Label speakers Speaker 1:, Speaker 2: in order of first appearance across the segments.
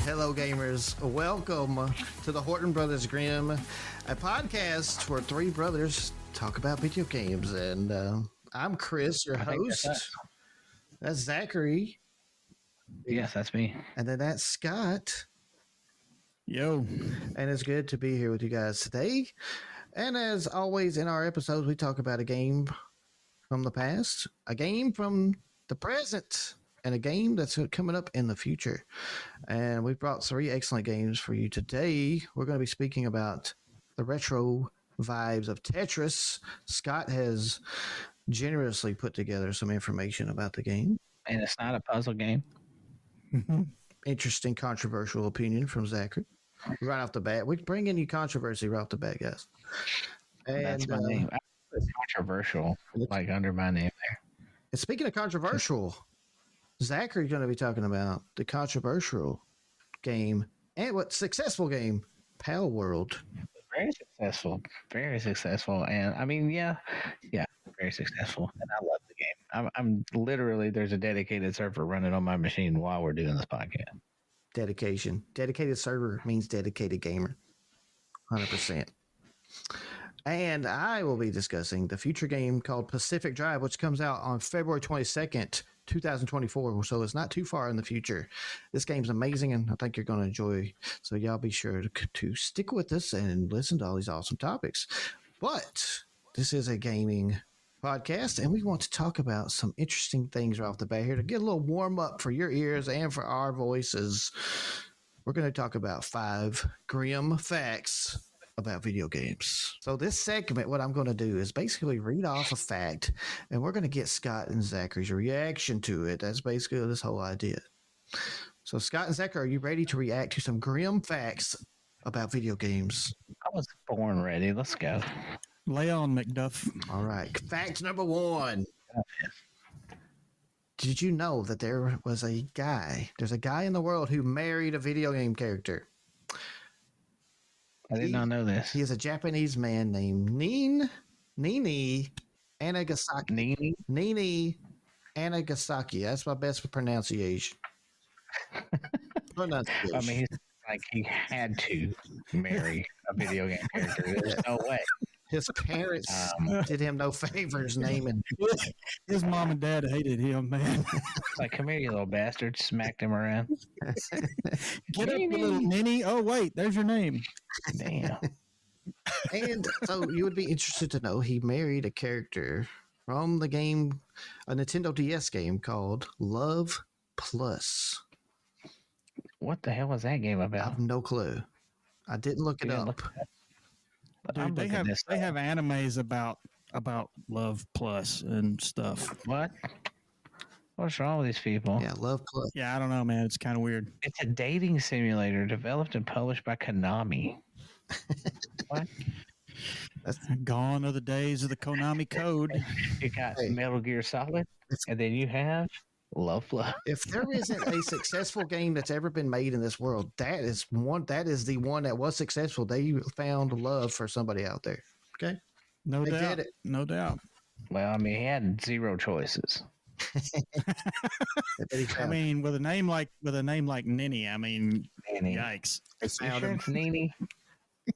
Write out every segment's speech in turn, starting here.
Speaker 1: Hello, gamers. Welcome to the Horton Brothers Grimm, a podcast where three brothers talk about video games. And I'm Chris, your host. That's Zachary.
Speaker 2: Yes, that's me.
Speaker 1: And then that's Scott.
Speaker 3: Yo.
Speaker 1: And it's good to be here with you guys today. And as always in our episodes, we talk about a game from the past, a game from the present, and a game that's coming up in the future. And we've brought three excellent games for you today. We're going to be speaking about the retro vibes of Tetris. Scott has generously put together some information about the game.
Speaker 2: And it's not a puzzle game.
Speaker 1: Interesting, controversial opinion from Zachary. Right off the bat. We bring in you controversy right off the bat, guys. And,
Speaker 2: that's my name. It's controversial, like under my name there.
Speaker 1: And speaking of controversial, Zachary's going to be talking about the controversial game and what successful game, Palworld.
Speaker 2: Very successful. Very successful. And I mean, yeah, very successful. And I love the game. I'm literally, there's a dedicated server running on my machine while we're doing this podcast.
Speaker 1: Dedication. Dedicated server means dedicated gamer. 100%. And I will be discussing the future game called Pacific Drive, which comes out on February 22nd, 2024. So it's not too far in the future. This game's amazing, and I think you're going to enjoy. So y'all be sure to stick with us and listen to all these awesome topics. But this is a gaming podcast, and we want to talk about some interesting things right off the bat here to get a little warm up for your ears and for our voices. We're going to talk about 5 grim facts about video games. So this segment, what I'm going to do is basically read off a fact, and we're going to get Scott and Zachary's reaction to it. That's basically this whole idea. So Scott and Zachary, are you ready to react to some grim facts about video games?
Speaker 2: I was born ready. Let's go.
Speaker 3: Lay on, McDuff.
Speaker 1: All right. Fact number 1. Did you know that there's a guy in the world who married a video game character?
Speaker 2: I did not know this.
Speaker 1: He is a Japanese man named Nini Anagasaki. Nini Anagasaki. That's my best pronunciation.
Speaker 2: I mean, he had to marry a video game character. There's no way.
Speaker 1: His parents did him no favors naming.
Speaker 3: His mom and dad hated him, man.
Speaker 2: Like, come here, you little bastard. Smacked him around.
Speaker 3: Get up, you little ninny. Oh, wait, there's your name.
Speaker 2: Damn.
Speaker 1: And so you would be interested to know he married a character from the game, a Nintendo DS game called Love Plus.
Speaker 2: What the hell was that game
Speaker 1: I
Speaker 2: about?
Speaker 1: have no clue. I didn't look it up.
Speaker 3: Dude, they have animes about Love Plus and stuff.
Speaker 2: What? What's wrong with these people?
Speaker 1: Yeah, Love Plus.
Speaker 3: Yeah, I don't know, man. It's kind of weird.
Speaker 2: It's a dating simulator developed and published by Konami. What?
Speaker 3: That's gone are the days of the Konami code.
Speaker 2: You got Metal Gear Solid, and then you have Love Plus.
Speaker 1: If there isn't a successful game that's ever been made in this world, that is the one that was successful. They found love for somebody out there. Okay?
Speaker 3: No
Speaker 1: They
Speaker 3: doubt.
Speaker 1: did it.
Speaker 3: No doubt.
Speaker 2: Well, I mean, he had 0 choices.
Speaker 3: I mean, with a name like Ninny, I mean,
Speaker 2: Nini.
Speaker 3: yikes.
Speaker 1: They
Speaker 2: You
Speaker 1: found
Speaker 2: sure
Speaker 1: him.
Speaker 2: it's Nini?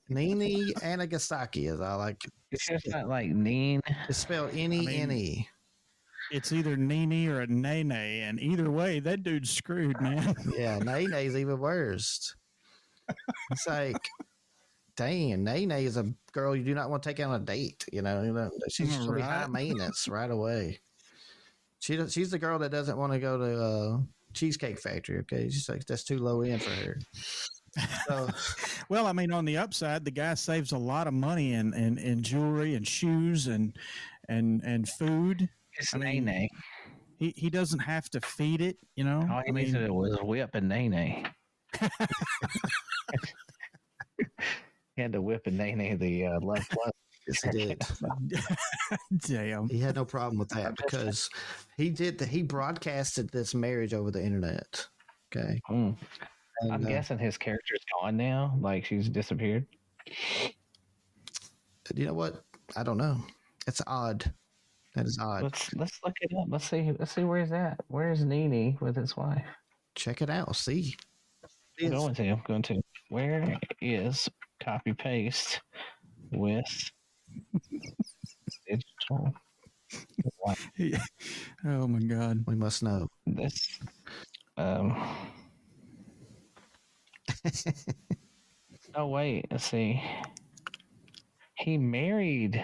Speaker 1: Nini Anagasaki, as I like.
Speaker 2: It's just not like Neen.
Speaker 1: It's spelled N-E-N-E.
Speaker 3: It's either Nini or a Nene, and either way, that dude's screwed, man.
Speaker 1: Yeah, Nene's even worse. It's like, dang, Nene is a girl you do not want to take on a date. You know, she's going to be high maintenance right away. She's the girl that doesn't want to go to Cheesecake Factory. Okay, she's like, that's too low end for her. So,
Speaker 3: Well, I mean, on the upside, the guy saves a lot of money in jewelry and shoes and food.
Speaker 2: It's
Speaker 3: I mean,
Speaker 2: Nene.
Speaker 3: He doesn't have to feed it, you know.
Speaker 2: All he needs to do was whip a Nene. He had to whip a Nene the Love Plus.
Speaker 1: yes, he did.
Speaker 3: Damn.
Speaker 1: He had no problem with that because he broadcasted this marriage over the internet. Okay.
Speaker 2: Mm.
Speaker 1: And,
Speaker 2: I'm guessing his character's gone now. Like, she's disappeared.
Speaker 1: You know what? I don't know. It's odd. That is odd.
Speaker 2: Let's look it up. Let's see where he's at. Where's Nene with his wife?
Speaker 1: Check it out. See.
Speaker 2: I'm going to. Where is copy paste with digital?
Speaker 3: Oh my God.
Speaker 1: We must know.
Speaker 2: This. Oh wait, let's see. He married.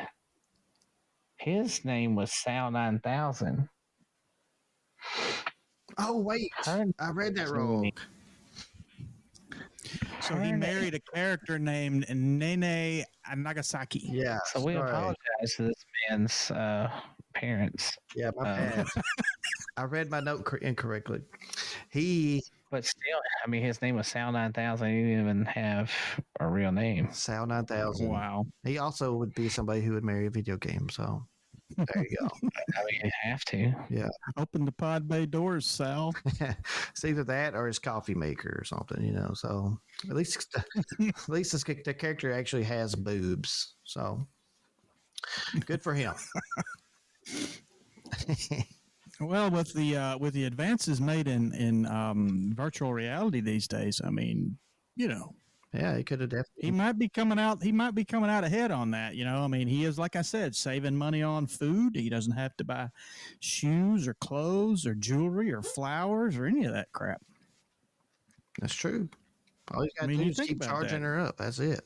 Speaker 2: His name was Sal 9000.
Speaker 1: Oh wait, I read that wrong.
Speaker 3: So he married a character named Nene Nagasaki.
Speaker 1: Yeah.
Speaker 2: So we apologize to this man's parents.
Speaker 1: Yeah, my bad. I read my note incorrectly.
Speaker 2: But still, I mean, his name was Sal 9000. He didn't even have a real name.
Speaker 1: Sal 9000.
Speaker 3: Wow.
Speaker 1: He also would be somebody who would marry a video game. So there you go.
Speaker 2: I mean, you have to.
Speaker 1: Yeah.
Speaker 3: Open the pod bay doors, Sal.
Speaker 1: It's either that or his coffee maker or something, you know. So at least the character actually has boobs. So good for him.
Speaker 3: Well, with the advances made in virtual reality these days, I mean, you know,
Speaker 1: yeah, he could have definitely.
Speaker 3: He might be coming out. He might be coming out ahead on that. You know, I mean, he is, like I said, saving money on food. He doesn't have to buy shoes or clothes or jewelry or flowers or any of that crap.
Speaker 1: That's true. All you got to do is keep charging her up. That's it.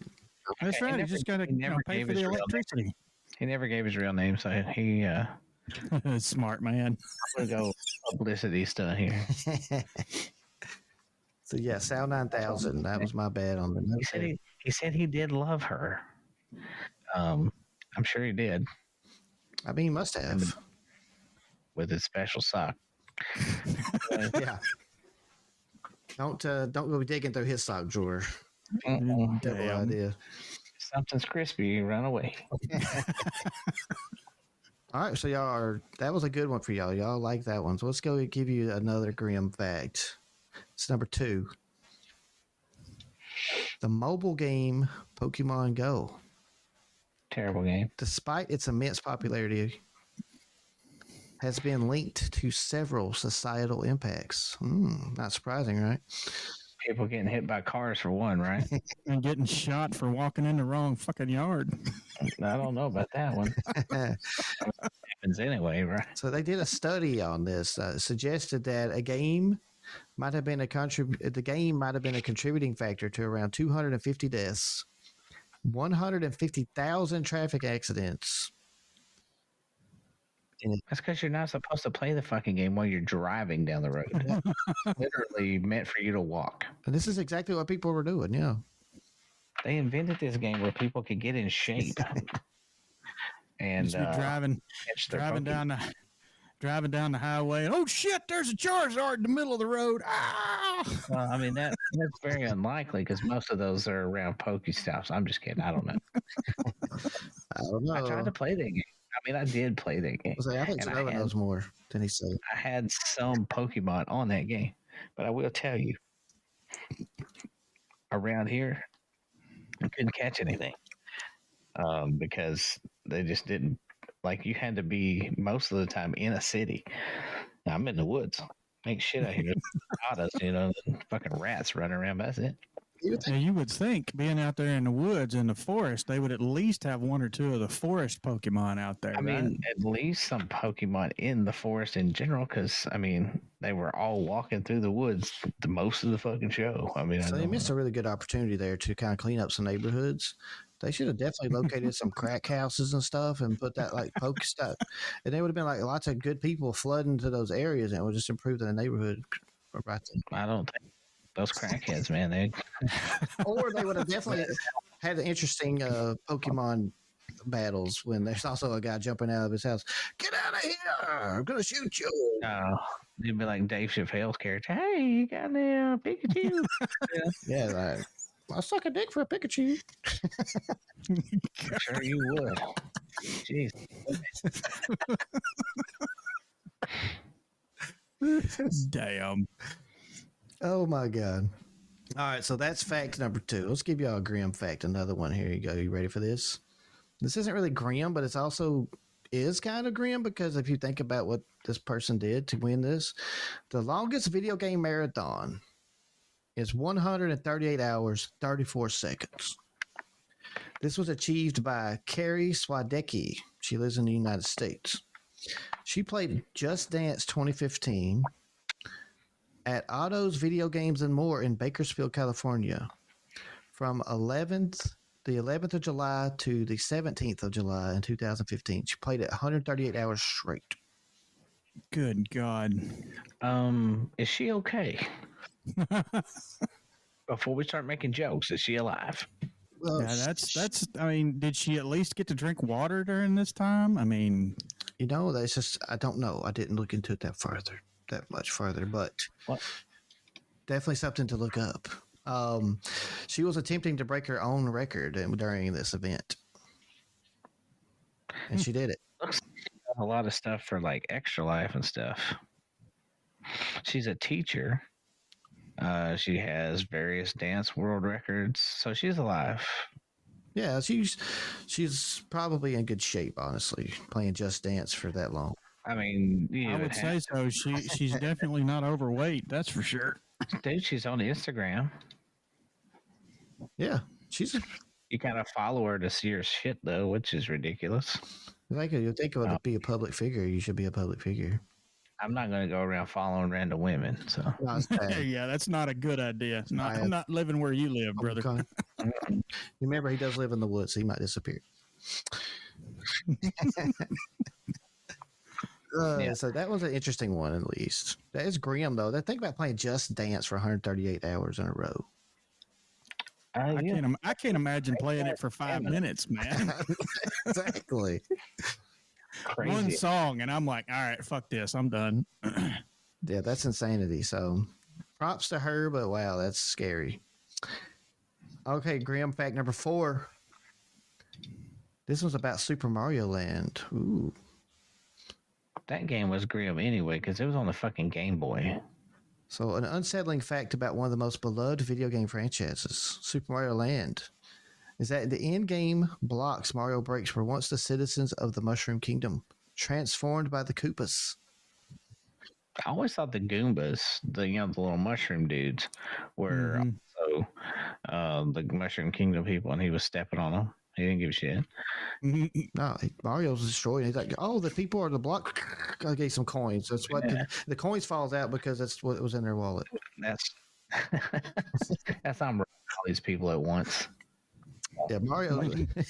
Speaker 3: That's right. He just got to pay for the electricity.
Speaker 2: He never gave his real name, so he.
Speaker 3: Smart man.
Speaker 2: I'm gonna go publicity stuff here.
Speaker 1: So yeah, Sal 9000. That was my bad on the note.
Speaker 2: He said he did love her. I'm sure he did.
Speaker 1: I mean, he must have.
Speaker 2: With his special sock.
Speaker 1: Yeah. Don't go digging through his sock drawer. Double idea.
Speaker 2: If something's crispy, run away.
Speaker 1: All right, so that was a good one for y'all. Y'all like that one. So let's go give you another Grimm fact. It's number 2. The mobile game Pokémon Go.
Speaker 2: Terrible game.
Speaker 1: Despite its immense popularity, has been linked to several societal impacts. Not surprising, right?
Speaker 2: People getting hit by cars for one, right?
Speaker 3: And getting shot for walking in the wrong fucking yard.
Speaker 2: I don't know about that one. Happens anyway, right?
Speaker 1: So they did a study on this. Suggested that the game might have been a contributing factor to around 250 deaths, 150,000 traffic accidents.
Speaker 2: That's because you're not supposed to play the fucking game while you're driving down the road. Literally meant for you to walk.
Speaker 1: And this is exactly what people were doing, yeah.
Speaker 2: They invented this game where people could get in shape. And
Speaker 3: driving down the highway. And, oh shit! There's a Charizard in the middle of the road. Ah!
Speaker 2: Well, I mean that's very unlikely because most of those are around Pokestops. I'm just kidding. I don't know.
Speaker 1: I don't know.
Speaker 2: I tried to play that game. I mean, I did play that game.
Speaker 1: I think Trevor knows more than he said.
Speaker 2: I had some Pokemon on that game, but I will tell you, around here, I couldn't catch anything because they just didn't. Like, you had to be most of the time in a city. Now, I'm in the woods. Ain't shit out here. Fucking rats running around. That's it.
Speaker 3: You would think, being out there in the woods, in the forest, they would at least have one or two of the forest Pokemon out there.
Speaker 2: I mean, at least some Pokemon in the forest in general, because, I mean, they were all walking through the woods the most of the fucking show. I mean,
Speaker 1: so they missed a really good opportunity there to kind of clean up some neighborhoods. They should have definitely located some crack houses and stuff and put that like poke stuff. And there would have been like lots of good people flooding to those areas, and it would just improve the neighborhood right there.
Speaker 2: I don't think those crackheads, man.
Speaker 1: Or they would have definitely had interesting Pokemon battles when there's also a guy jumping out of his house. Get out of here! I'm gonna shoot you.
Speaker 2: No, they'd be like Dave Chappelle's character. Hey, you got a Pikachu?
Speaker 1: Yeah, like, I'll suck a dick for a Pikachu.
Speaker 2: Sure you would. Jeez.
Speaker 3: Damn.
Speaker 1: Oh my God. All right, so that's fact number 2. Let's give y'all a Grimm fact. Another one. Here you go. You ready for this? This isn't really Grimm, but it's also is kind of Grimm because if you think about what this person did to win this, the longest video game marathon is 138 hours, 34 seconds. This was achieved by Carrie Swadecki. She lives in the United States. She played Just Dance 2015 at Otto's Video Games and More in Bakersfield, California, from the 11th of July to the 17th of July in 2015. She played it 138 hours straight.
Speaker 3: Good God.
Speaker 2: Is she okay? Before we start making jokes, is she alive?
Speaker 1: Well,
Speaker 3: Yeah, that's. I mean, did she at least get to drink water during this time? I mean,
Speaker 1: that's just, I don't know. I didn't look into it that much further, but
Speaker 2: What?
Speaker 1: definitely something to look up. She was attempting to break her own record during this event, and she did it.
Speaker 2: Looks like she's done a lot of stuff for like Extra Life and stuff. She's a teacher. She has various dance world records, so she's alive.
Speaker 1: Yeah, she's probably in good shape, honestly, playing Just Dance for that long.
Speaker 2: I mean,
Speaker 3: I would say so. She's definitely not overweight. That's for sure.
Speaker 2: dude, she's on Instagram.
Speaker 1: Yeah,
Speaker 2: You kind of follow her to see her shit though, which is ridiculous.
Speaker 1: you think it would be a public figure. You should be a public figure.
Speaker 2: I'm not going to go around following random women. So
Speaker 1: No, it's bad.
Speaker 3: Yeah, that's not a good idea. I'm not living where you live, brother.
Speaker 1: Okay. You remember, he does live in the woods. So he might disappear.
Speaker 2: Yeah.
Speaker 1: So that was an interesting one, at least. That is grim, though. Think about playing Just Dance for 138 hours in a row.
Speaker 3: I can't imagine playing it for 5 minutes, man.
Speaker 1: Exactly.
Speaker 2: Crazy.
Speaker 3: One song, and I'm like, all right, fuck this, I'm done.
Speaker 1: Yeah, that's insanity. So props to her, but wow, that's scary. Okay, grim fact number 4. This one's about Super Mario Land. Ooh.
Speaker 2: That game was grim anyway because it was on the fucking Game Boy.
Speaker 1: So, an unsettling fact about one of the most beloved video game franchises, Super Mario Land, is that the in-game blocks Mario breaks were once the citizens of the Mushroom Kingdom, transformed by the Koopas.
Speaker 2: I always thought the Goombas, the little mushroom dudes, were also the Mushroom Kingdom people, and he was stepping on them. He didn't give a shit.
Speaker 1: No, Mario's destroyed. He's like, oh, the people are the block. I gave some coins. That's what the coins falls out because that's what was in their wallet.
Speaker 2: That's I'm all these people at once.
Speaker 1: Yeah, Mario.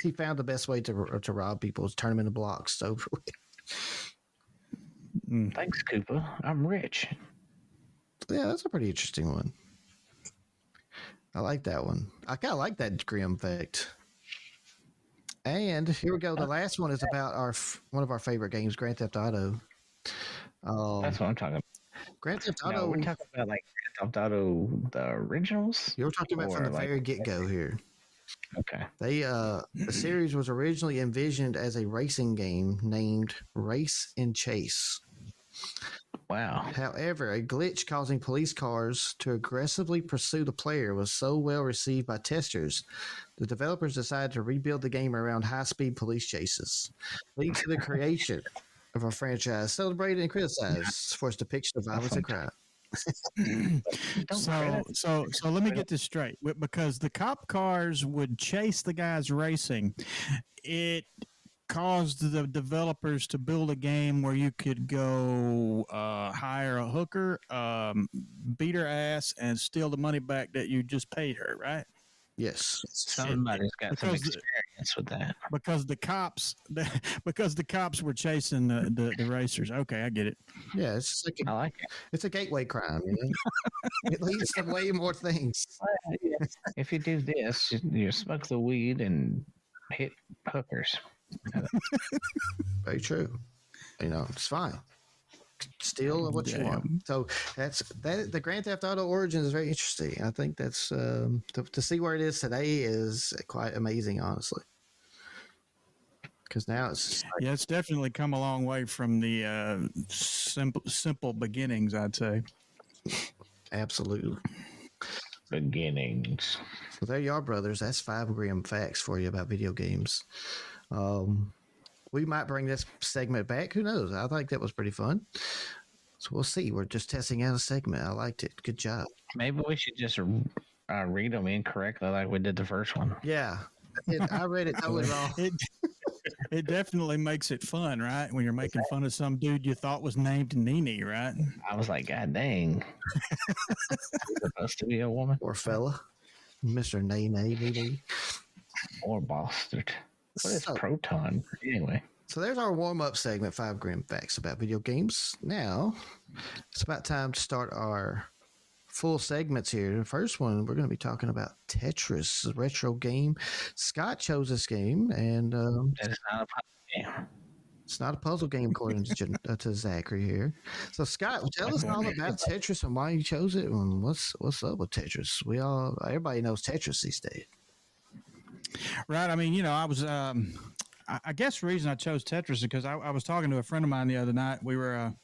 Speaker 1: He found the best way to rob people is turn them into blocks. So,
Speaker 2: Thanks, Koopa. I'm rich.
Speaker 1: yeah, that's a pretty interesting one. I like that one. I kind of like that grim fact. And here we go. The last one is about one of our favorite games, Grand Theft Auto.
Speaker 2: That's what I'm talking about.
Speaker 1: Grand Theft Auto.
Speaker 2: No, we're talking about like Grand Theft Auto, the originals.
Speaker 1: You're talking about from the
Speaker 2: like,
Speaker 1: very get-go here.
Speaker 2: Okay.
Speaker 1: The series was originally envisioned as a racing game named Race and Chase.
Speaker 2: Wow.
Speaker 1: However, a glitch causing police cars to aggressively pursue the player was so well received by testers, the developers decided to rebuild the game around high-speed police chases, leading to the creation of a franchise celebrated and criticized for its depiction of violence and crime.
Speaker 3: So let me get this straight. Because the cop cars would chase the guys racing, it caused the developers to build a game where you could go hire a hooker, beat her ass, and steal the money back that you just paid her, right?
Speaker 1: Yes.
Speaker 2: Somebody's got some experience with that.
Speaker 3: Because the cops were chasing the racers. Okay, I get it.
Speaker 1: Yeah, it's like
Speaker 2: I like it.
Speaker 1: It's a gateway crime. You know? It leads to way more things.
Speaker 2: If you do this, you smoke the weed and hit hookers.
Speaker 1: Very true. It's fine. Steal what you want. So the Grand Theft Auto Origins is very interesting. I think that's to see where it is today is quite amazing, honestly. Because now it's
Speaker 3: it's definitely come a long way from the simple beginnings, I'd say.
Speaker 1: Absolutely.
Speaker 2: Beginnings.
Speaker 1: So there you are, brothers. That's 5 grim facts for you about video games. We might bring this segment back. Who knows? I think that was pretty fun. So we'll see. We're just testing out a segment. I liked it. Good job.
Speaker 2: Maybe we should just read them incorrectly like we did the first one.
Speaker 1: Yeah. I read it totally wrong.
Speaker 3: It definitely makes it fun, right? When you're making fun of some dude you thought was named Nene, right?
Speaker 2: I was like, God dang. He's supposed to be a woman?
Speaker 1: Or fella. Mr. Nay.
Speaker 2: Or bastard. What is
Speaker 1: So-
Speaker 2: proton? Anyway.
Speaker 1: So there's our warm-up segment, 5 Grimm facts about video games. Now, it's about time to start our full segments here. The first one, we're going to be talking about Tetris, a retro game. Scott chose this game, and
Speaker 2: That is not a puzzle game.
Speaker 1: it's not a puzzle game according to Zachary here. So Scott, tell us all about Tetris and why you chose it, and what's up with Tetris. Everybody knows Tetris these days.
Speaker 3: Right. I mean, I was, I guess the reason I chose Tetris is because I was talking to a friend of mine the other night. We were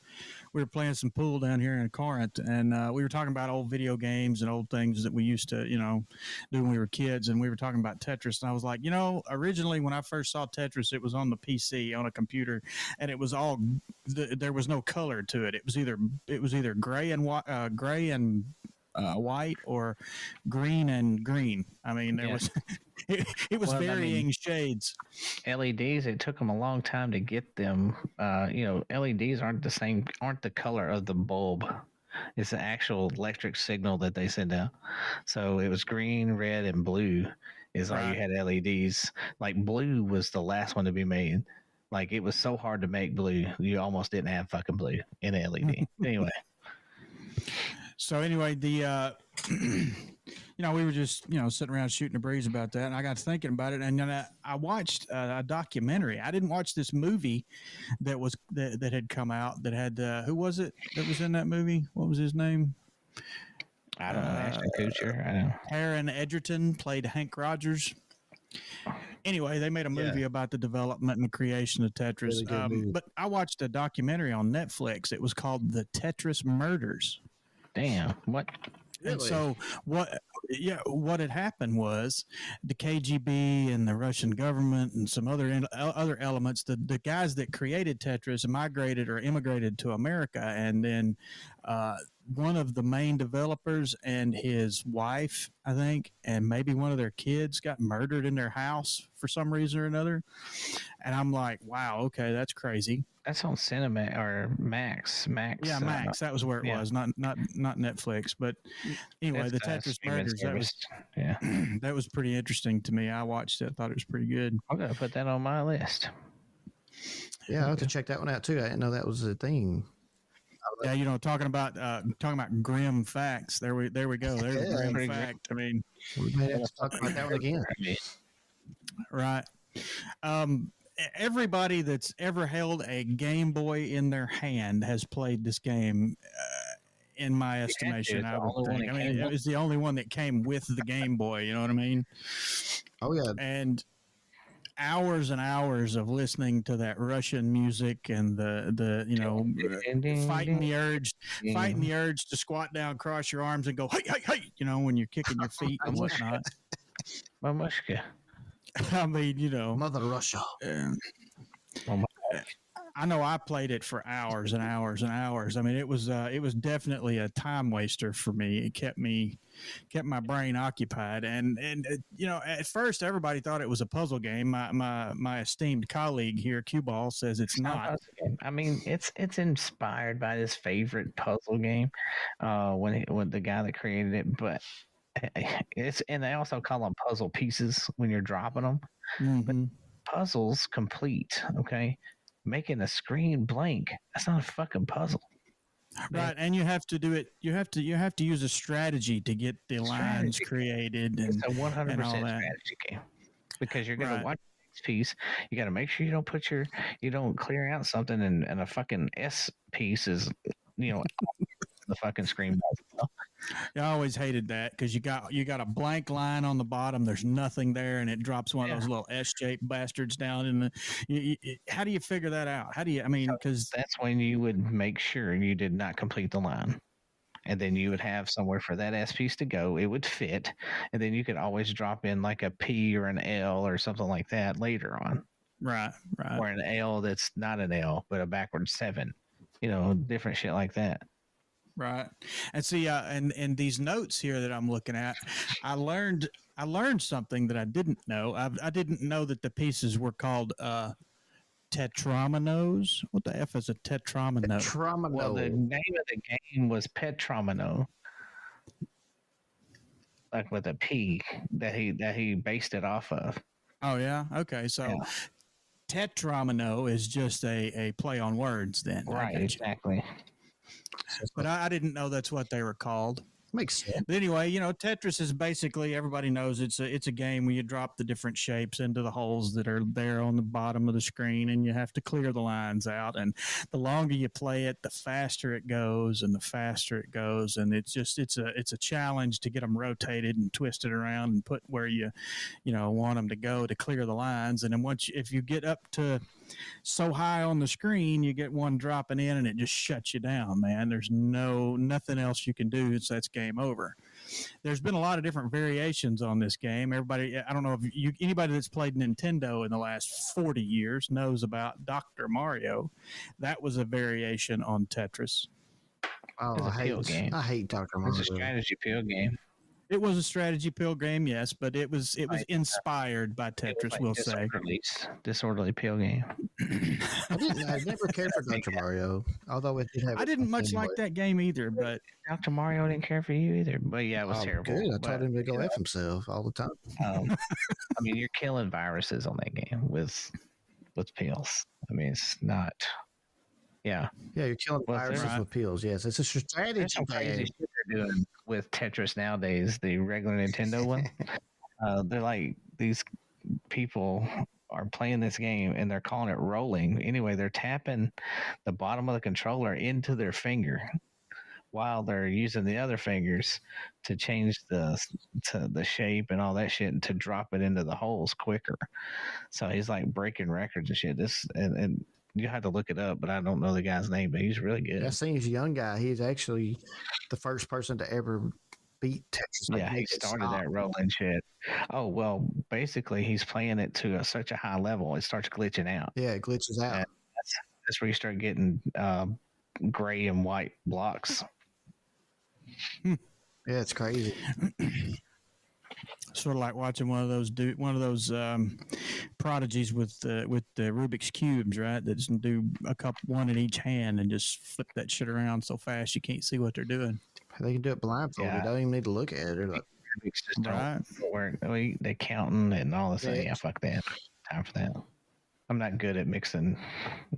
Speaker 3: playing some pool down here in Corinth, and we were talking about old video games and old things that we used to, do when we were kids. And we were talking about Tetris, and I was like, originally when I first saw Tetris, it was on the PC on a computer, and it was all there was no color to it. It was either gray and white or green and green. I mean, there was it was varying shades.
Speaker 2: LEDs, it took them a long time to get them. LEDs aren't the color of the bulb. It's the actual electric signal that they send out. So it was green, red, and blue is all you had LEDs. Like blue was the last one to be made. Like it was so hard to make blue, you almost didn't have fucking blue in an LED. Anyway.
Speaker 3: So anyway, the we were just sitting around shooting a breeze about that, and I got thinking about it, and then I watched a documentary. I didn't watch this movie that had come out that had who was it that was in that movie? What was his name?
Speaker 2: I don't know. Ashton Kutcher. I don't know.
Speaker 3: Taron Egerton played Hank Rogers. Anyway, they made a movie about the development and the creation of Tetris.
Speaker 1: Really good movie.
Speaker 3: But I watched a documentary on Netflix. It was called The Tetris Murders.
Speaker 2: Damn. What?
Speaker 3: And so what had happened was the KGB and the Russian government and some other elements, the guys that created Tetris migrated or immigrated to America, and then one of the main developers and his wife, I think, and maybe one of their kids got murdered in their house for some reason or another. And I'm like, wow, okay, that's crazy.
Speaker 2: That's on Cinema or Max.
Speaker 3: Yeah, Max. That was where it was, not Netflix. But anyway, the Tetris Murders. That was pretty interesting to me. I watched it. I thought it was pretty good.
Speaker 2: I'm gonna put that on my list.
Speaker 1: Yeah, I have to check that one out too. I didn't know that was a thing.
Speaker 3: Yeah, talking about grim facts. There we go. There's a grim fact. I mean,
Speaker 1: We may have to talk about that one again.
Speaker 3: right. Everybody that's ever held a Game Boy in their hand has played this game. In my estimation, I would think. I mean, it was the only one that came with the Game Boy. You know what I mean?
Speaker 1: Oh yeah.
Speaker 3: And hours and hours of listening to that Russian music and the fighting the urge to squat down, cross your arms, and go hey, when you're kicking your feet and whatnot.
Speaker 2: Mamushka.
Speaker 3: I mean,
Speaker 1: Mother Russia.
Speaker 3: I know I played it for hours and hours and hours. I mean, it was definitely a time waster for me. It kept my brain occupied. And at first everybody thought it was a puzzle game. My esteemed colleague here, Q Ball, says it's not.
Speaker 2: I mean, it's inspired by his favorite puzzle game, when the guy that created it, but and they also call them puzzle pieces when you're dropping them.
Speaker 3: Mm-hmm.
Speaker 2: But puzzles complete, okay? Making a screen blank, that's not a fucking puzzle.
Speaker 3: Right, and you have to do it. You have to use a strategy to get the lines created. And,
Speaker 2: it's a 100%
Speaker 3: strategy
Speaker 2: game because you're going to watch the next piece. You got to make sure you don't clear out something and a fucking S piece is the fucking screen.
Speaker 3: I always hated that because you got a blank line on the bottom. There's nothing there, and it drops one of those little S-shaped bastards down in the. How do you figure that out? Because
Speaker 2: that's when you would make sure you did not complete the line, and then you would have somewhere for that S piece to go. It would fit, and then you could always drop in like a P or an L or something like that later on.
Speaker 3: Right.
Speaker 2: Or an L that's not an L but a backwards 7. different shit like that.
Speaker 3: Right. And see, and these notes here that I'm looking at, I learned something that I didn't know. I didn't know that the pieces were called tetrominoes. What the F is a tetromino?
Speaker 2: Well, the name of the game was Petromino, like with a P that he based it off of.
Speaker 3: Oh yeah. Okay. So tetromino is just a play on words then.
Speaker 2: Right. Exactly.
Speaker 3: But I didn't know that's what they were called.
Speaker 1: Makes sense.
Speaker 3: But anyway, Tetris is basically, everybody knows it's a game where you drop the different shapes into the holes that are there on the bottom of the screen, and you have to clear the lines out. And the longer you play it, the faster it goes, and the faster it goes. And it's a challenge to get them rotated and twisted around and put where you want them to go to clear the lines. And then if you get up to so high on the screen, you get one dropping in and it just shuts you down, man. There's nothing else you can do. So that's game over. There's been a lot of different variations on this game. Everybody, I don't know if anybody that's played Nintendo in the last 40 years knows about Dr. Mario. That was a variation on Tetris.
Speaker 1: Oh, I hate Dr. Mario.
Speaker 2: It's a strategy pill game.
Speaker 3: It was a strategy pill game, yes, but it was inspired by Tetris, we'll say.
Speaker 2: Disorderly pill game.
Speaker 1: I never cared for Dr. Mario, although it did have.
Speaker 3: I didn't much like that game either, but
Speaker 2: Dr. Mario didn't care for you either. But yeah, it was terrible.
Speaker 1: Good. I told him to go F himself all the time.
Speaker 2: I mean, you're killing viruses on that game with pills. I mean, it's not. Yeah.
Speaker 1: Yeah, you're killing viruses with pills. Yes, it's a strategy
Speaker 2: game. Crazy shit they're doing with Tetris nowadays, the regular Nintendo one. They're like, these people are playing this game and they're calling it rolling. Anyway, they're tapping the bottom of the controller into their finger while they're using the other fingers to change the shape and all that shit and to drop it into the holes quicker. So he's like breaking records and shit. And you had to look it up, but I don't know the guy's name, but he's really good.
Speaker 1: I seen he's a young guy. He's actually the first person to ever beat Tetris.
Speaker 2: Yeah, he started that rolling shit. Oh, well, basically he's playing it to such a high level, it starts glitching out.
Speaker 1: Yeah, it glitches out. And
Speaker 2: that's where you start getting gray and white blocks.
Speaker 1: Yeah, it's crazy.
Speaker 3: Sort of like watching one of those prodigies with the Rubik's cubes, right? That just do one in each hand and just flip that shit around so fast you can't see what they're doing.
Speaker 1: They can do it blindfolded.
Speaker 2: Yeah.
Speaker 1: They don't even need to look at it. Like,
Speaker 2: Rubik's just don't work. They counting and all this. Yeah, fuck that. Time for that. I'm not good at mixing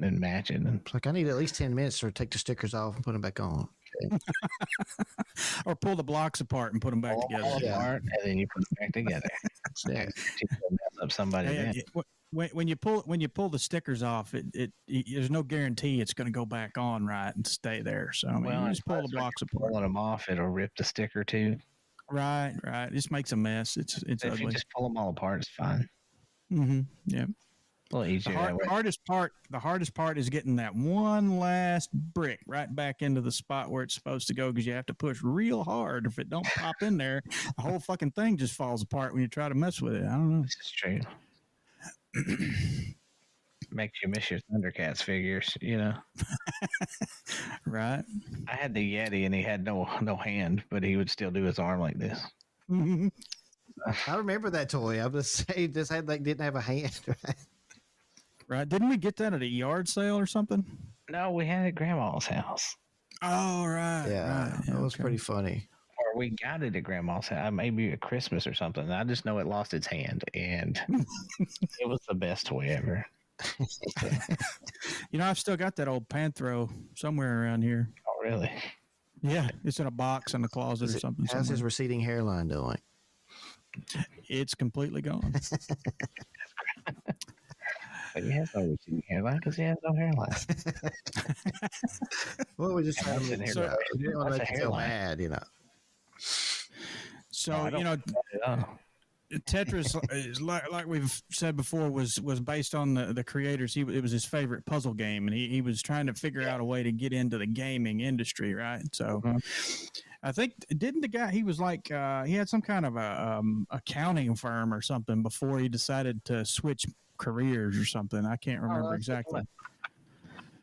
Speaker 2: and matching.
Speaker 1: It's like I need at least 10 minutes to take the stickers off and put them back on. Okay.
Speaker 3: Or pull the blocks apart and put them back together.
Speaker 2: Apart, and then you put them back together.
Speaker 1: Yeah.
Speaker 2: Mess up somebody.
Speaker 3: When you pull the stickers off, it there's no guarantee it's going to go back on right and stay there. So I mean, you just pull the blocks apart.
Speaker 2: Pulling them off, it'll rip the sticker too.
Speaker 3: Right. It just makes a mess. It's
Speaker 2: if
Speaker 3: ugly.
Speaker 2: you just pull them all apart, it's fine.
Speaker 3: Mm-hmm. Yeah.
Speaker 2: A little easier.
Speaker 3: The hardest part is getting that one last brick right back into the spot where it's supposed to go, because you have to push real hard. If it don't pop in there, the whole fucking thing just falls apart when you try to mess with it. I don't know.
Speaker 2: This is true. Makes you miss your Thundercats figures,
Speaker 3: Right.
Speaker 2: I had the Yeti and he had no hand, but he would still do his arm like this.
Speaker 3: Mm-hmm.
Speaker 1: I remember that toy. I'm just saying, this didn't have a hand. Right?
Speaker 3: Right. Didn't we get that at a yard sale or something?
Speaker 2: No, we had it at Grandma's house.
Speaker 3: Oh, right.
Speaker 1: Yeah,
Speaker 3: right.
Speaker 1: That was pretty funny.
Speaker 2: Or we got it at Grandma's house, maybe at Christmas or something. I just know it lost its hand, and it was the best toy ever.
Speaker 3: I've still got that old Panthro somewhere around here.
Speaker 2: Oh, really?
Speaker 3: Yeah, it's in a box in the closet or something.
Speaker 1: How's his receding hairline doing?
Speaker 3: It's completely gone.
Speaker 2: But he has no receding hairline because he has no hairline.
Speaker 1: Well, we just trying to make you feel mad,
Speaker 3: So, Tetris, is like we've said before, was based on the creators. It was his favorite puzzle game, and he was trying to figure out a way to get into the gaming industry, right? So, I think didn't the guy, he was like he had some kind of a accounting firm or something before he decided to switch careers or something. I can't remember exactly.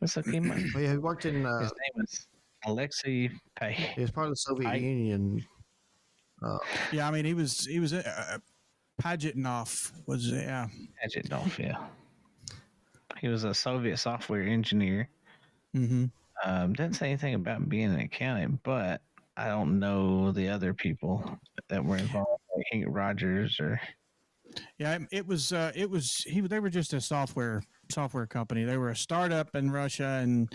Speaker 2: Let's look him up.
Speaker 1: Well, yeah, he worked in.
Speaker 2: His name is Alexei
Speaker 1: He was part of the Soviet
Speaker 2: I-
Speaker 1: Union.
Speaker 3: Yeah, I mean, he was Pagetnov was
Speaker 2: Pagetnov, yeah. He was a Soviet software engineer.
Speaker 3: Mm-hmm.
Speaker 2: Didn't say anything about being an accountant, but I don't know the other people that were involved, like Hank Rogers or.
Speaker 3: Yeah, it was they were just a software company. They were a startup in Russia, and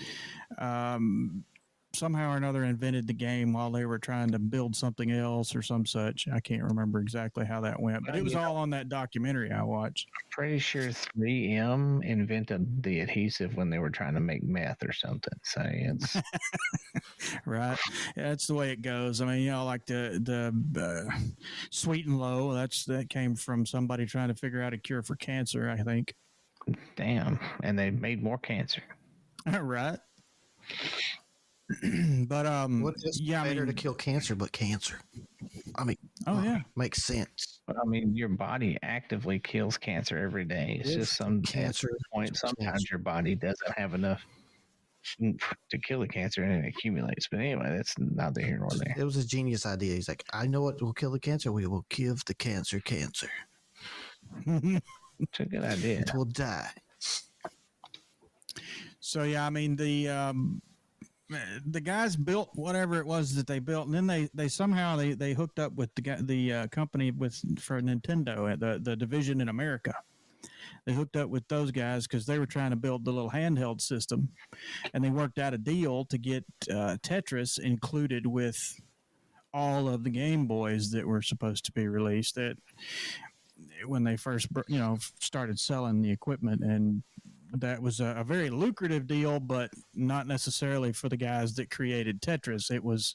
Speaker 3: somehow or another invented the game while they were trying to build something else or some such. I can't remember exactly how that went, but it was all on that documentary I watched.
Speaker 2: Pretty sure 3M invented the adhesive when they were trying to make meth or something. So it's
Speaker 3: Right. Yeah, that's the way it goes. I mean, you know, like the sweet and low, that came from somebody trying to figure out a cure for cancer, I think.
Speaker 2: damn, and they made more cancer.
Speaker 3: Right. But
Speaker 1: What is better to kill cancer but cancer? I mean,
Speaker 3: oh yeah,
Speaker 1: makes sense.
Speaker 2: But I mean, your body actively kills cancer every day. It's just some
Speaker 1: cancer
Speaker 2: point. Sometimes your body doesn't have enough to kill the cancer and it accumulates. But anyway, that's neither here nor there.
Speaker 1: It was a genius idea. He's like, I know what will kill the cancer. We will give the cancer.
Speaker 2: It's a good idea.
Speaker 1: It will die.
Speaker 3: So yeah, I mean the guys built whatever it was that they built, and then they somehow they hooked up with the company for Nintendo, the division in America. They hooked up with those guys because they were trying to build the little handheld system, and they worked out a deal to get Tetris included with all of the Game Boys that were supposed to be released. That when they first started selling the equipment, and that was a very lucrative deal, but not necessarily for the guys that created Tetris. It was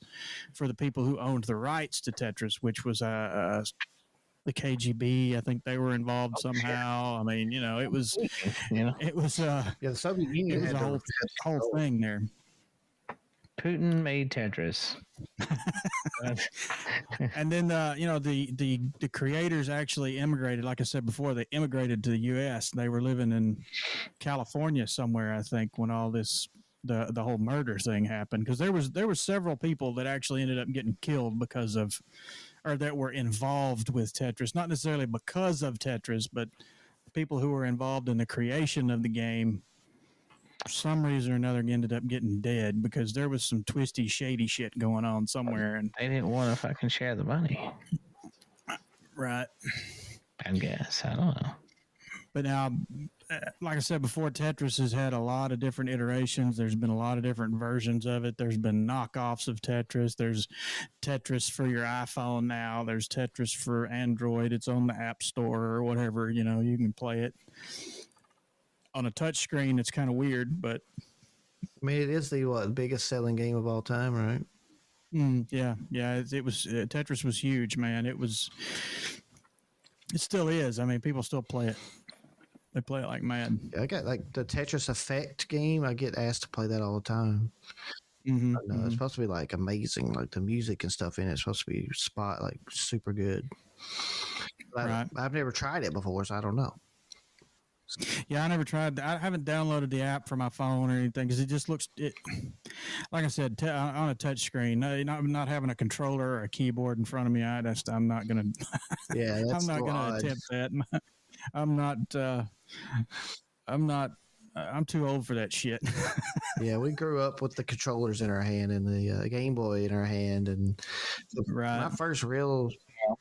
Speaker 3: for the people who owned the rights to Tetris, which was the KGB. I think they were involved somehow. I mean, it was, it was,
Speaker 1: the Soviet Union
Speaker 3: it was
Speaker 1: had
Speaker 3: a whole thing there.
Speaker 2: Putin made Tetris.
Speaker 3: And then, the creators actually immigrated. Like I said before, they immigrated to the U.S. They were living in California somewhere, I think, when all this, the whole murder thing happened. Because there were several people that actually ended up getting killed because of, or that were involved with Tetris. Not necessarily because of Tetris, but people who were involved in the creation of the game. For some reason or another, ended up getting dead because there was some twisty, shady shit going on somewhere, and
Speaker 2: they didn't want to fucking share the money.
Speaker 3: Right.
Speaker 2: I guess. I don't know.
Speaker 3: But now, like I said before, Tetris has had a lot of different iterations. There's been a lot of different versions of it. There's been knockoffs of Tetris. There's Tetris for your iPhone now. There's Tetris for Android. It's on the App Store or whatever. You can play it. On a touch screen, it's kind of weird, but
Speaker 1: I mean, it is the biggest selling game of all time, right?
Speaker 3: Yeah. It was Tetris was huge, man. It still is. I mean, people still play it. They play it like mad.
Speaker 1: Yeah, I got like the Tetris Effect game. I get asked to play that all the time.
Speaker 3: Mm-hmm.
Speaker 1: It's supposed to be like amazing, like the music and stuff in it. It's supposed to be like super good.
Speaker 3: Right.
Speaker 1: I've never tried it before, so I don't know.
Speaker 3: Yeah, I never tried. I haven't downloaded the app for my phone or anything because it just looks. Like I said, on a touch screen, not having a controller or a keyboard in front of me. I'm not gonna.
Speaker 1: Yeah, that's
Speaker 3: I'm not gonna attempt that. I'm too old for that shit.
Speaker 1: Yeah, we grew up with the controllers in our hand and the Game Boy in our hand, and my first real.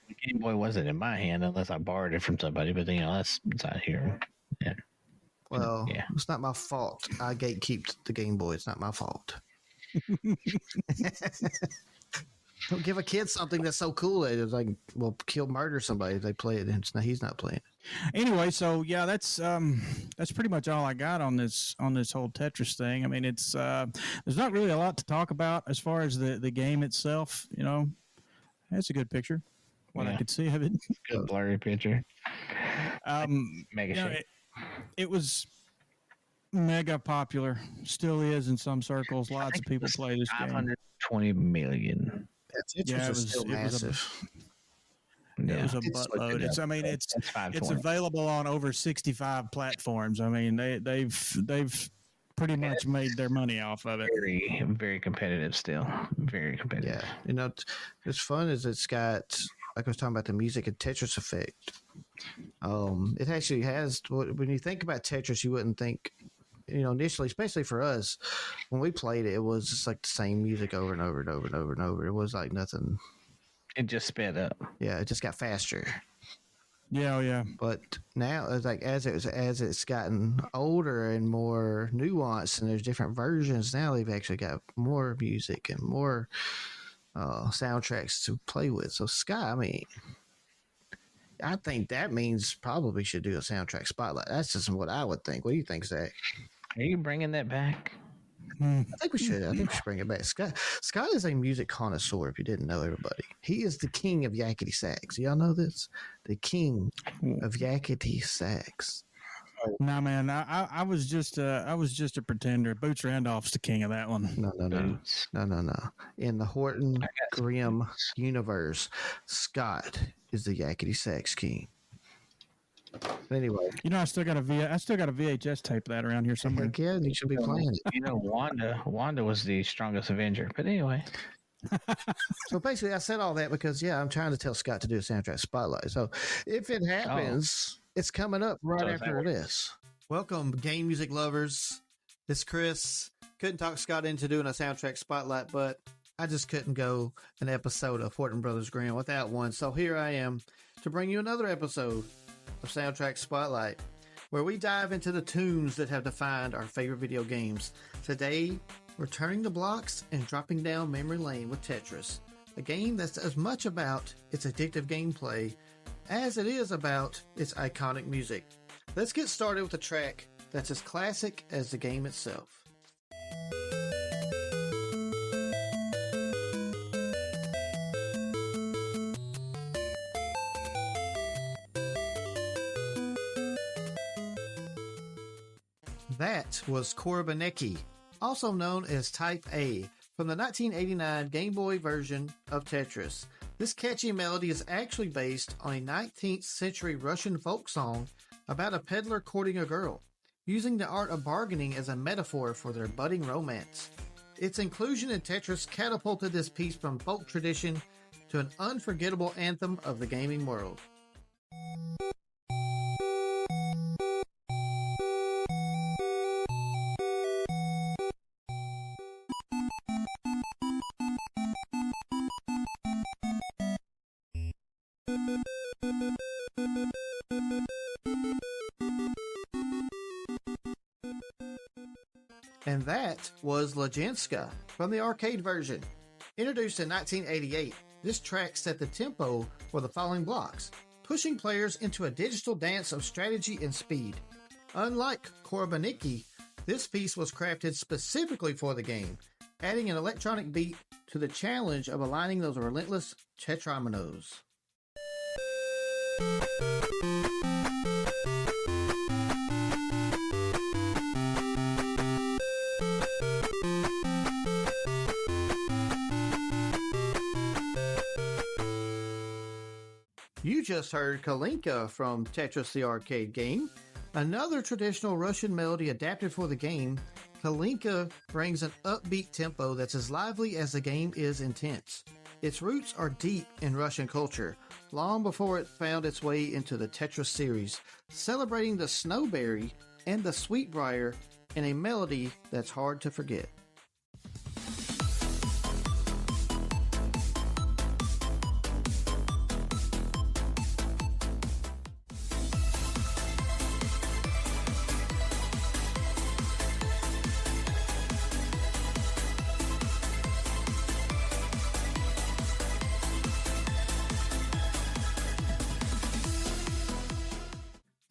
Speaker 2: The Game Boy wasn't in my hand unless I borrowed it from somebody, but that's out here. Yeah.
Speaker 1: Well, It's not my fault. I gatekeep the Game Boy. It's not my fault. Don't give a kid something that's so cool that it's like, murder somebody if they play it. And he's not playing it.
Speaker 3: Anyway, so yeah, that's pretty much all I got on this whole Tetris thing. I mean, it's there's not really a lot to talk about as far as the game itself. It's a good picture. What I could see of it.
Speaker 2: Good blurry picture.
Speaker 3: Mega shape. It was mega popular. Still is in some circles. Lots of people play this game.
Speaker 2: 520 million.
Speaker 1: It was still massive.
Speaker 3: It was a buttload. It's available on over 65 platforms. I mean, they've pretty much made their money off of it.
Speaker 2: Very, very competitive still. Very competitive.
Speaker 1: Yeah, it's fun as it's got, like I was talking about the music and Tetris effect. It actually has, when you think about Tetris, you wouldn't think, initially, especially for us, when we played it, it was just like the same music over and over and over and over and over. It was like nothing.
Speaker 2: It just sped up.
Speaker 1: Yeah, it just got faster.
Speaker 3: Yeah, yeah.
Speaker 1: But now, it's like as it's gotten older and more nuanced, and there's different versions. Now they've actually got more music and more soundtracks to play with. So Sky, I mean, I think that means probably should do a soundtrack spotlight. That's just what I would think. What do you think, Zach?
Speaker 2: Are you bringing that back?
Speaker 1: I think we should. I think we should bring it back. Scott is a music connoisseur, if you didn't know, everybody. He is the king of yakety sax. Y'all know this? The king of yakety sax.
Speaker 3: Nah, man, I was just a pretender. Boots Randolph's the king of that one.
Speaker 1: No. In the Horton Grimm universe, Scott is the yakety sax king. But anyway,
Speaker 3: I still got a VHS tape of that around here somewhere.
Speaker 1: Heck yeah, you should be playing it.
Speaker 2: Wanda was the strongest Avenger. But anyway.
Speaker 1: So basically, I said all that because I'm trying to tell Scott to do a soundtrack spotlight. So if it happens, it's coming up right after this. Welcome, game music lovers. It's Chris. Couldn't talk Scott into doing a soundtrack spotlight, but I just couldn't go an episode of Horton Brothers Grimm without one. So here I am to bring you another episode of Soundtrack Spotlight, where we dive into the tunes that have defined our favorite video games. Today, we're turning the blocks and dropping down memory lane with Tetris, a game that's as much about its addictive gameplay as it is about its iconic music. Let's get started with a track that's as classic as the game itself. That was Korbaneki, also known as Type A, from the 1989 Game Boy version of Tetris. This catchy melody is actually based on a 19th century Russian folk song about a peddler courting a girl, using the art of bargaining as a metaphor for their budding romance. Its inclusion in Tetris catapulted this piece from folk tradition to an unforgettable anthem of the gaming world. And that was Lejenska from the arcade version. Introduced in 1988, this track set the tempo for the following blocks, pushing players into a digital dance of strategy and speed. Unlike Korbaniki, this piece was crafted specifically for the game, adding an electronic beat to the challenge of aligning those relentless tetrominoes. You just heard Kalinka from Tetris the arcade game. Another traditional Russian melody adapted for the game, Kalinka brings an upbeat tempo that's as lively as the game is intense. Its roots are deep in Russian culture, long before it found its way into the Tetris series, celebrating the snowberry and the sweetbriar in a melody that's hard to forget.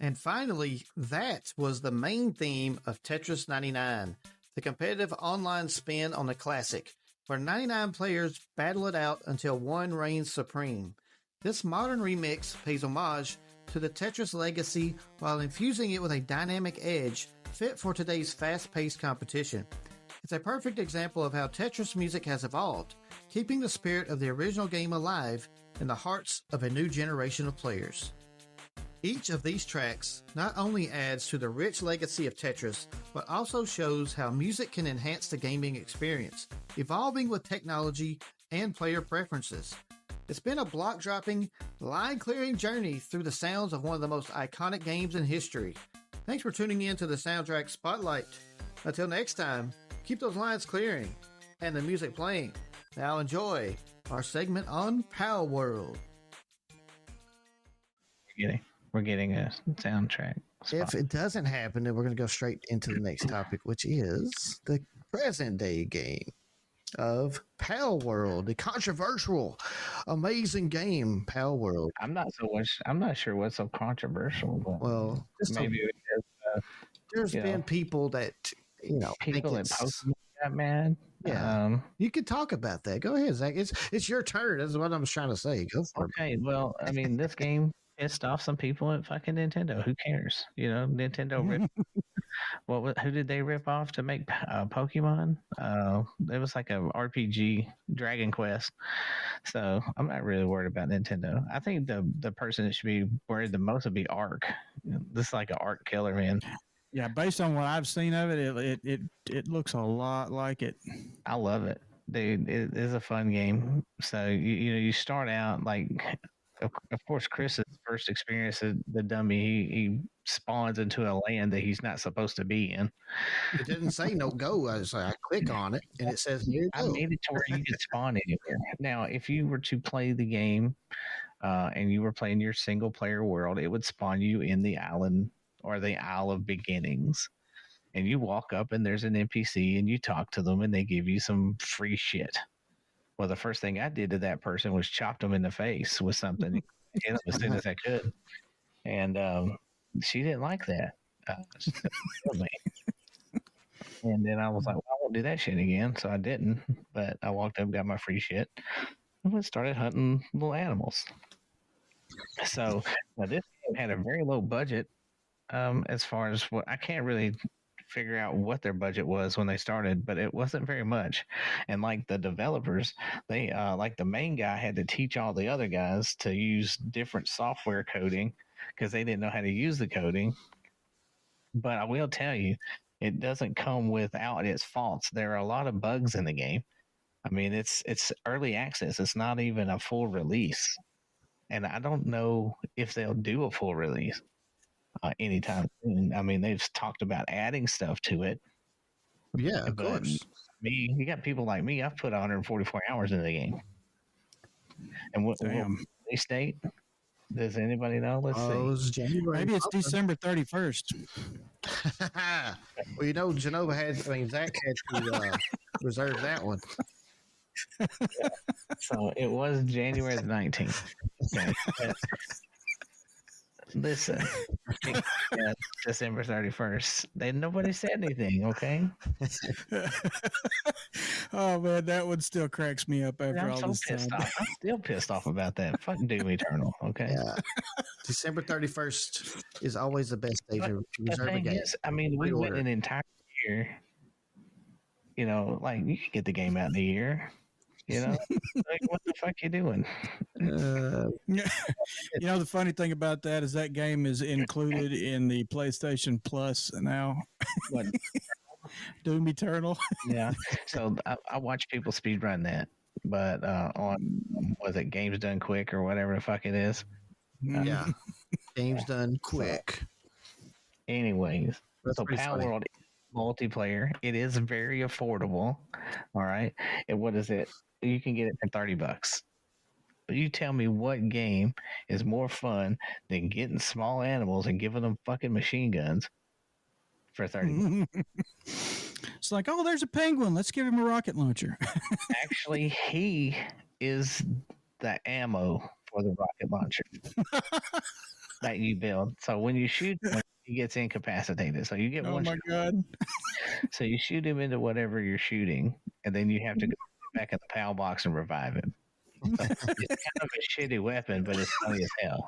Speaker 1: And finally, that was the main theme of Tetris 99, the competitive online spin on the classic, where 99 players battle it out until one reigns supreme. This modern remix pays homage to the Tetris legacy while infusing it with a dynamic edge fit for today's fast-paced competition. It's a perfect example of how Tetris music has evolved, keeping the spirit of the original game alive in the hearts of a new generation of players. Each of these tracks not only adds to the rich legacy of Tetris, but also shows how music can enhance the gaming experience, evolving with technology and player preferences. It's been a block-dropping, line-clearing journey through the sounds of one of the most iconic games in history. Thanks for tuning in to the Soundtrack Spotlight. Until next time, keep those lines clearing and the music playing. Now enjoy our segment on Palworld.
Speaker 2: We're getting a soundtrack spot.
Speaker 1: If it doesn't happen, then we're going to go straight into the next topic, which is the present day game of Palworld, the controversial, amazing game, Palworld.
Speaker 2: I'm not sure what's so controversial, but
Speaker 1: Well,
Speaker 2: maybe
Speaker 1: there's been people that,
Speaker 2: people that Pokemon got mad.
Speaker 1: Yeah. You could talk about that. Go ahead, Zach. It's your turn. That's what I was trying to say. Go for it.
Speaker 2: Okay, well, I mean, this game pissed off some people at fucking Nintendo. Who cares? Nintendo ripped. Who did they rip off to make Pokemon? It was like a RPG, Dragon Quest. So I'm not really worried about Nintendo. I think the person that should be worried the most would be Ark. This is like an Ark killer, man.
Speaker 3: Yeah, based on what I've seen of it, it looks a lot like it.
Speaker 2: I love it, dude. It is a fun game. So you start out like. Of course, Chris's first experience as the dummy, he spawns into a land that he's not supposed to be in.
Speaker 1: It didn't say no go. I click on it, and it says here
Speaker 2: I made it to where you could spawn anywhere. Now, if you were to play the game and you were playing your single-player world, it would spawn you in the island or the Isle of Beginnings. And you walk up, and there's an NPC, and you talk to them, and they give you some free shit. Well, the first thing I did to that person was chopped them in the face with something as soon as I could. And she didn't like that. She killed me. And then I was like, well, I won't do that shit again. So I didn't. But I walked up, got my free shit, and started hunting little animals. So now this game had a very low budget as far as what I can't really figure out what their budget was when they started, but it wasn't very much. And like the developers, they like the main guy had to teach all the other guys to use different software coding because they didn't know how to use the coding. But I will tell you, it doesn't come without its faults. There are a lot of bugs in the game. I mean, it's early access. It's not even a full release. And I don't know if they'll do a full release anytime soon. I mean, they've talked about adding stuff to it.
Speaker 1: Yeah, of course.
Speaker 2: You got people like me. I've put 144 hours into the game. And what release date? Does anybody know? Let's see.
Speaker 1: January.
Speaker 3: Maybe it's December 31st.
Speaker 1: Well, Zach had to reserve that one.
Speaker 2: Yeah. So it was January the 19th. Okay. Listen, December 31st. Nobody said anything, okay?
Speaker 3: Oh man, that one still cracks me up after all this time.
Speaker 2: I'm still pissed off about that. Fucking Doom Eternal, okay?
Speaker 1: Yeah. December 31st is always the best day to reserve a game.
Speaker 2: I mean, we went an entire year. Like you could get the game out in a year. Like what the fuck you doing?
Speaker 3: The funny thing about that is that game is included in the PlayStation Plus now.
Speaker 2: What?
Speaker 3: Doom Eternal.
Speaker 2: Yeah. So I watch people speedrun that, but on was it Games Done Quick or whatever the fuck it is?
Speaker 1: Yeah. Games Done Quick.
Speaker 2: Anyways, so Palworld multiplayer. It is very affordable. All right. And what is it? You can get it for $30. But you tell me what game is more fun than getting small animals and giving them fucking machine guns for $30.
Speaker 3: It's like, oh, there's a penguin. Let's give him a rocket launcher.
Speaker 2: Actually, he is the ammo for the rocket launcher that you build. So when you shoot him, he gets incapacitated. So you get one.
Speaker 3: Oh my god!
Speaker 2: So you shoot him into whatever you're shooting, and then you have to go back in the PAL box and revive him. So it's kind of a shitty weapon, but it's funny as hell.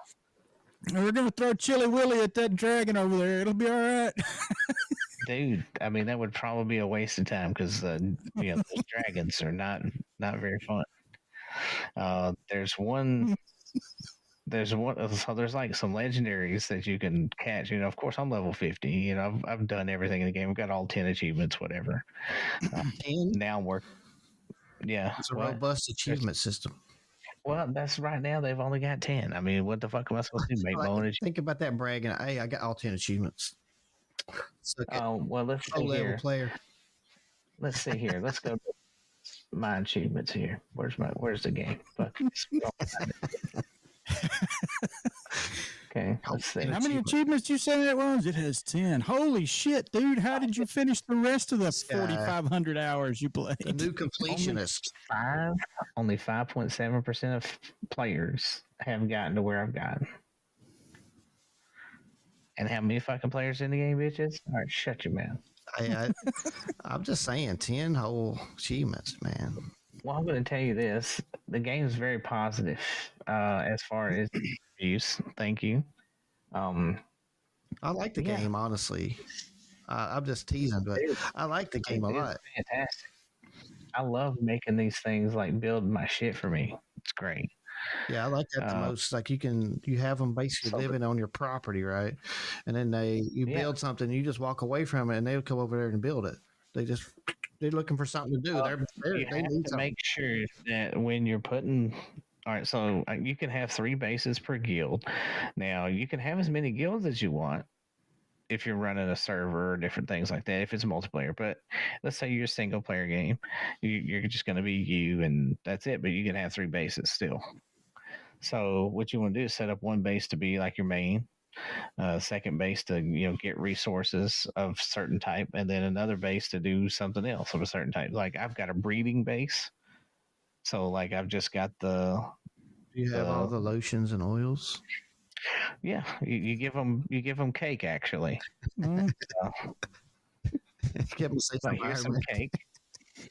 Speaker 3: We're gonna throw Chili Willy at that dragon over there. It'll be all right.
Speaker 2: Dude, I mean that would probably be a waste of time because those dragons are not very fun. There's one there's one, so there's like some legendaries that you can catch. You know, of course, I'm level 50. You know, I've done everything in the game. I've got all 10 achievements, whatever.
Speaker 1: 10?
Speaker 2: Now I'm working. Yeah.
Speaker 1: It's a
Speaker 2: What?
Speaker 1: robust achievement system.
Speaker 2: Well, that's right now. They've only got 10. I mean, what the fuck am I supposed to do? Make my own achievement?
Speaker 1: Think about that bragging. Hey, I got all 10 achievements.
Speaker 2: Well, let's see
Speaker 1: level
Speaker 2: here.
Speaker 1: player.
Speaker 2: Let's see here. Let's go to my achievements here. Where's the game? Fuck. Okay, let's see.
Speaker 3: How many achievements you say it was? It has 10. Holy shit, dude. How did you finish the rest of the 4,500 hours you played?
Speaker 1: The new completionist.
Speaker 2: Only 5.7% of players have gotten to where I've gotten. And how many fucking players in the game, bitches? All right, shut your mouth.
Speaker 1: I'm just saying, 10 whole achievements, man.
Speaker 2: Well, I'm going to tell you this. The game's very positive as far as reviews. Thank you.
Speaker 1: I like the game, honestly. I'm just teasing, but I like the game a lot.
Speaker 2: Fantastic. I love making these things, like build my shit for me. It's great.
Speaker 1: Yeah, I like that the most. Like you have them basically living on your property, right? And then you build something, you just walk away from it, and they'll come over there and build it. They're looking for something to do.
Speaker 2: You have to make sure that when you're putting. All right, so you can have 3 bases per guild. Now you can have as many guilds as you want if you're running a server or different things like that. If it's multiplayer, but let's say you're a single player game, you're just going to be you and that's it. But you can have 3 bases still. So what you want to do is set up one base to be like your main, second base to get resources of certain type, and then another base to do something else of a certain type. Like I've got a breeding base, so like I've just got the.
Speaker 1: You have all the lotions and oils.
Speaker 2: Yeah, you give them cake actually. Here's some cake.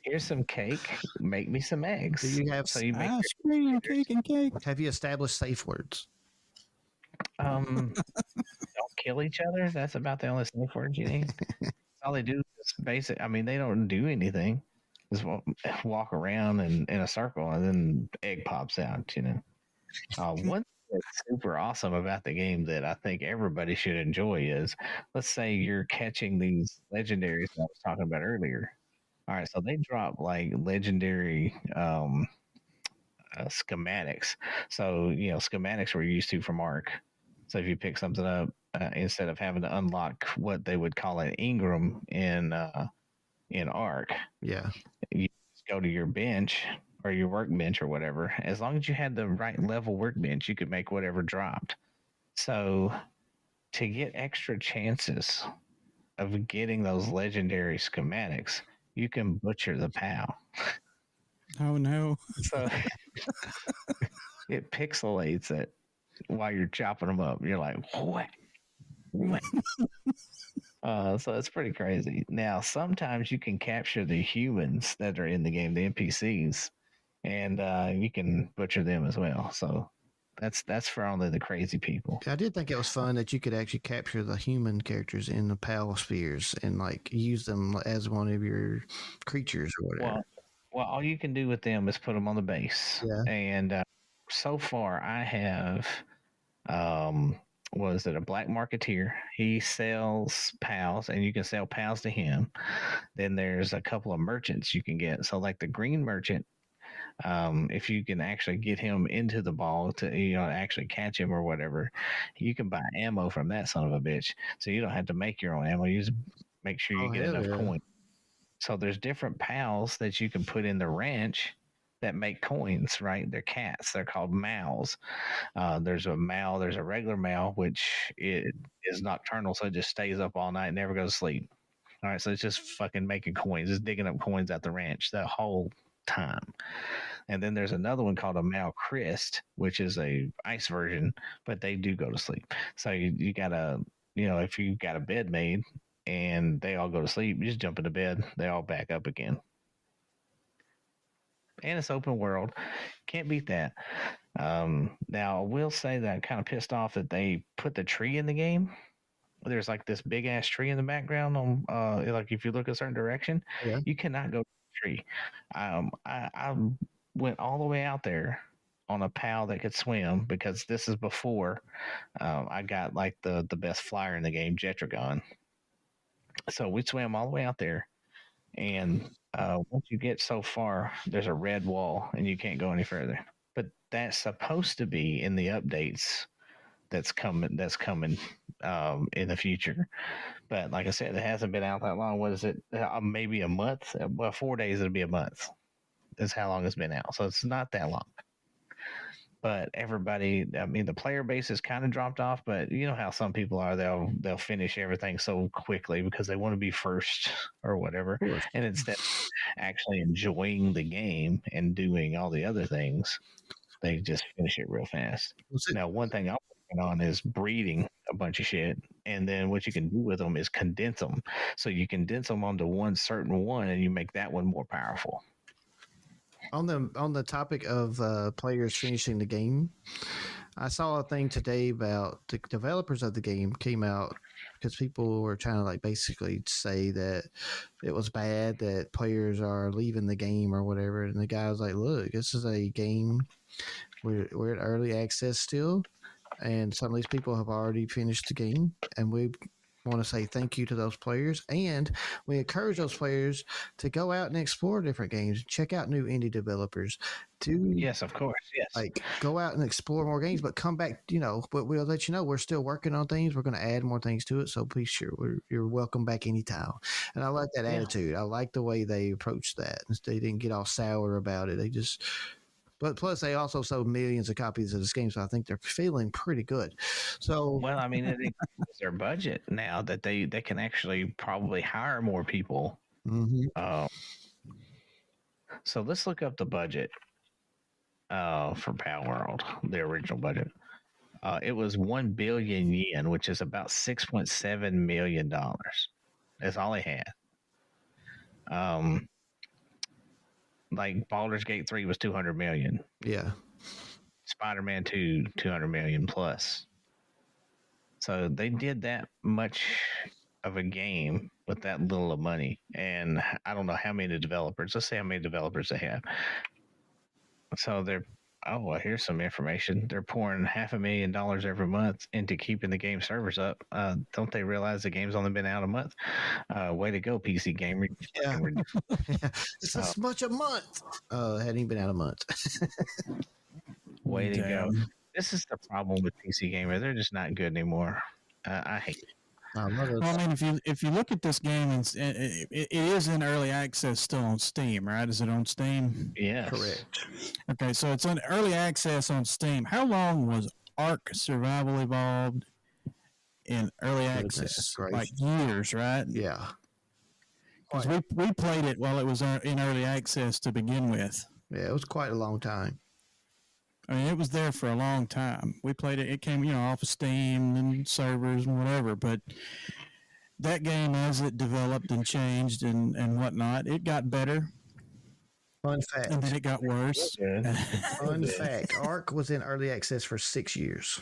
Speaker 2: Here's some cake. Make me some eggs.
Speaker 1: Do you have
Speaker 3: ice cream, cake, and cake?
Speaker 1: Have you established safe words?
Speaker 2: Don't kill each other. That's about the only safe words you need. All they do is basic. I mean, they don't do anything. Just walk around in a circle, and then egg pops out. One thing that's super awesome about the game that I think everybody should enjoy is, let's say you're catching these legendaries that I was talking about earlier. All right, so they drop like legendary schematics. So schematics we're used to from Arc. So if you pick something up, instead of having to unlock what they would call an Ingram in Arc,
Speaker 1: you
Speaker 2: just go to your bench or your workbench or whatever. As long as you had the right level workbench, you could make whatever dropped. So to get extra chances of getting those legendary schematics, you can butcher the POW.
Speaker 3: Oh no!
Speaker 2: So it pixelates it while you're chopping them up. You're like, what? So it's pretty crazy. Now, sometimes you can capture the humans that are in the game, the NPCs, and you can butcher them as well. So that's for only the crazy people.
Speaker 1: I did think it was fun that you could actually capture the human characters in the PAL spheres and like use them as one of your creatures or whatever.
Speaker 2: Well, all you can do with them is put them on the base.
Speaker 1: Yeah.
Speaker 2: And so far, I have was it a black marketeer? He sells PALs, and you can sell PALs to him. Then there's a couple of merchants you can get. So like the green merchant, if you can actually get him into the ball to actually catch him or whatever, you can buy ammo from that son of a bitch. So you don't have to make your own ammo. You just make sure you get enough coins. So there's different PALs that you can put in the ranch that make coins, right? They're cats. They're called mals. There's a mal. There's a regular mal, which it is nocturnal, so it just stays up all night, never goes to sleep. All right, so it's just fucking making coins. It's digging up coins at the ranch the whole time. And then there's another one called a mal Christ, which is a ice version, but they do go to sleep. So you gotta, if you got a bed made and they all go to sleep, you just jump into bed, they all back up again. And it's open world. Can't beat that. Now, I will say that I'm kind of pissed off that they put the tree in the game. There's like this big ass tree in the background on like if you look a certain direction, you cannot go to the tree. I went all the way out there on a pal that could swim, because this is before I got like the best flyer in the game, Jetragon. So we swam all the way out there, and once you get so far, there's a red wall, and you can't go any further. But that's supposed to be in the updates that's coming. In the future. But like I said, it hasn't been out that long. What is it? Maybe a month? Well, 4 days it'll be a month. Is how long it's been out. So it's not that long. But everybody, I mean, the player base has kind of dropped off. But you know how some people are; they'll finish everything so quickly because they want to be first or whatever. And instead of actually enjoying the game and doing all the other things, they just finish it real fast. Now, one thing I'm working on is breeding a bunch of shit, and then what you can do with them is condense them. So you condense them onto one certain one, and you make that one more powerful.
Speaker 1: On the topic of players finishing the game, I saw a thing today about the developers of the game came out because people were trying to like basically say that it was bad that players are leaving the game or whatever, and the guy was like, "Look, this is a game. We're in early access still, and some of these people have already finished the game, and we want to say thank you to those players, and we encourage those players to go out and explore different games, check out new indie developers,
Speaker 2: yes, of course, yes,
Speaker 1: like go out and explore more games, but come back, but we'll let you know we're still working on things. We're going to add more things to it, so please sure you're welcome back anytime." And I like that attitude. I like the way they approached that. They didn't get all sour about it. They just. But plus, they also sold millions of copies of this game, so I think they're feeling pretty good. So,
Speaker 2: well, I mean, it's their budget now that they can actually probably hire more people.
Speaker 1: mm-hmm.
Speaker 2: So let's look up the budget for Palworld, the original budget. It was 1 billion yen, which is about $6.7 million. That's all they had. Like Baldur's Gate 3 was 200 million.
Speaker 1: Yeah.
Speaker 2: Spider-Man 2, 200 million plus. So they did that much of a game with that little of money. And I don't know how many developers. Let's say how many developers they have. So they're, well, here's some information. They're pouring $500,000 every month into keeping the game servers up. Don't they realize the game's only been out a month? Way to go, PC Gamer.
Speaker 1: Yeah. It's this much a month. It hadn't even been out a month.
Speaker 2: Way to go. This is the problem with PC Gamer. They're just not good anymore. I hate it.
Speaker 3: Well, I mean, if you look at this game, it is in early access still on Steam, right? Is it on Steam?
Speaker 2: Yes.
Speaker 1: Correct.
Speaker 3: Okay, so it's in early access on Steam. How long was Ark Survival Evolved in early access? Like years, right?
Speaker 1: Yeah.
Speaker 3: Because we played it while it was in early access to begin with.
Speaker 1: Yeah, it was quite a long time.
Speaker 3: I mean, it was there for a long time. We played it. It came, off of Steam and servers and whatever. But that game, as it developed and changed and whatnot, it got better.
Speaker 1: Fun fact.
Speaker 3: And then it got worse.
Speaker 1: Fun fact. Ark was in early access for 6 years.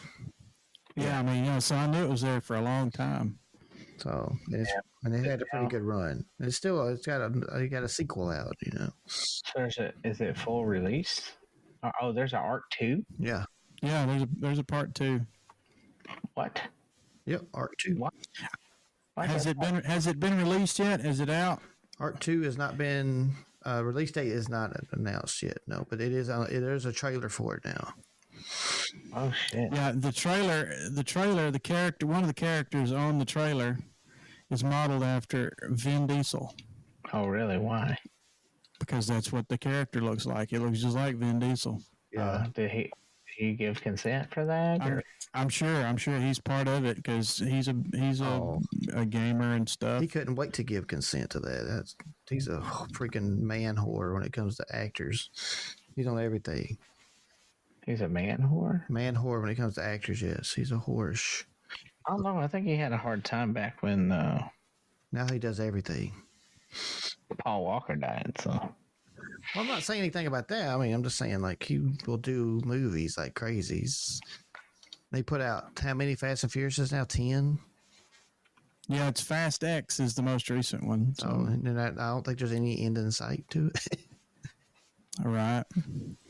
Speaker 3: Yeah, I mean, so I knew it was there for a long time.
Speaker 1: So, and it had a pretty good run. It's got a sequel out,
Speaker 2: So is it full release? Oh, there's an Ark 2?
Speaker 1: Yeah.
Speaker 3: Yeah, there's a part 2.
Speaker 2: What?
Speaker 1: Yep, Ark 2.
Speaker 2: What?
Speaker 3: Has it been released yet? Is it out?
Speaker 1: Ark 2 has not been release date is not announced yet. No, but it is. There's a trailer for it now.
Speaker 2: Oh shit!
Speaker 3: Yeah, the trailer, the character, one of the characters on the trailer is modeled after Vin Diesel.
Speaker 2: Oh really? Why?
Speaker 3: Because that's what the character looks like. It looks just like Vin Diesel.
Speaker 1: Yeah.
Speaker 2: Did he give consent for that?
Speaker 3: I'm sure he's part of it because he's a gamer and stuff.
Speaker 1: He couldn't wait to give consent to that. He's a freaking man whore when it comes to actors. He's on everything.
Speaker 2: He's a man whore?
Speaker 1: Man whore when it comes to actors, yes. He's a whorish.
Speaker 2: I don't know. I think he had a hard time back when...
Speaker 1: now he does everything.
Speaker 2: Paul Walker died, so...
Speaker 1: Well, I'm not saying anything about that. I mean, I'm just saying, like, he will do movies like crazies. They put out how many Fast and Furious now? 10?
Speaker 3: Yeah, it's Fast X is the most recent one. So.
Speaker 1: And I don't think there's any end in sight to it.
Speaker 3: All right.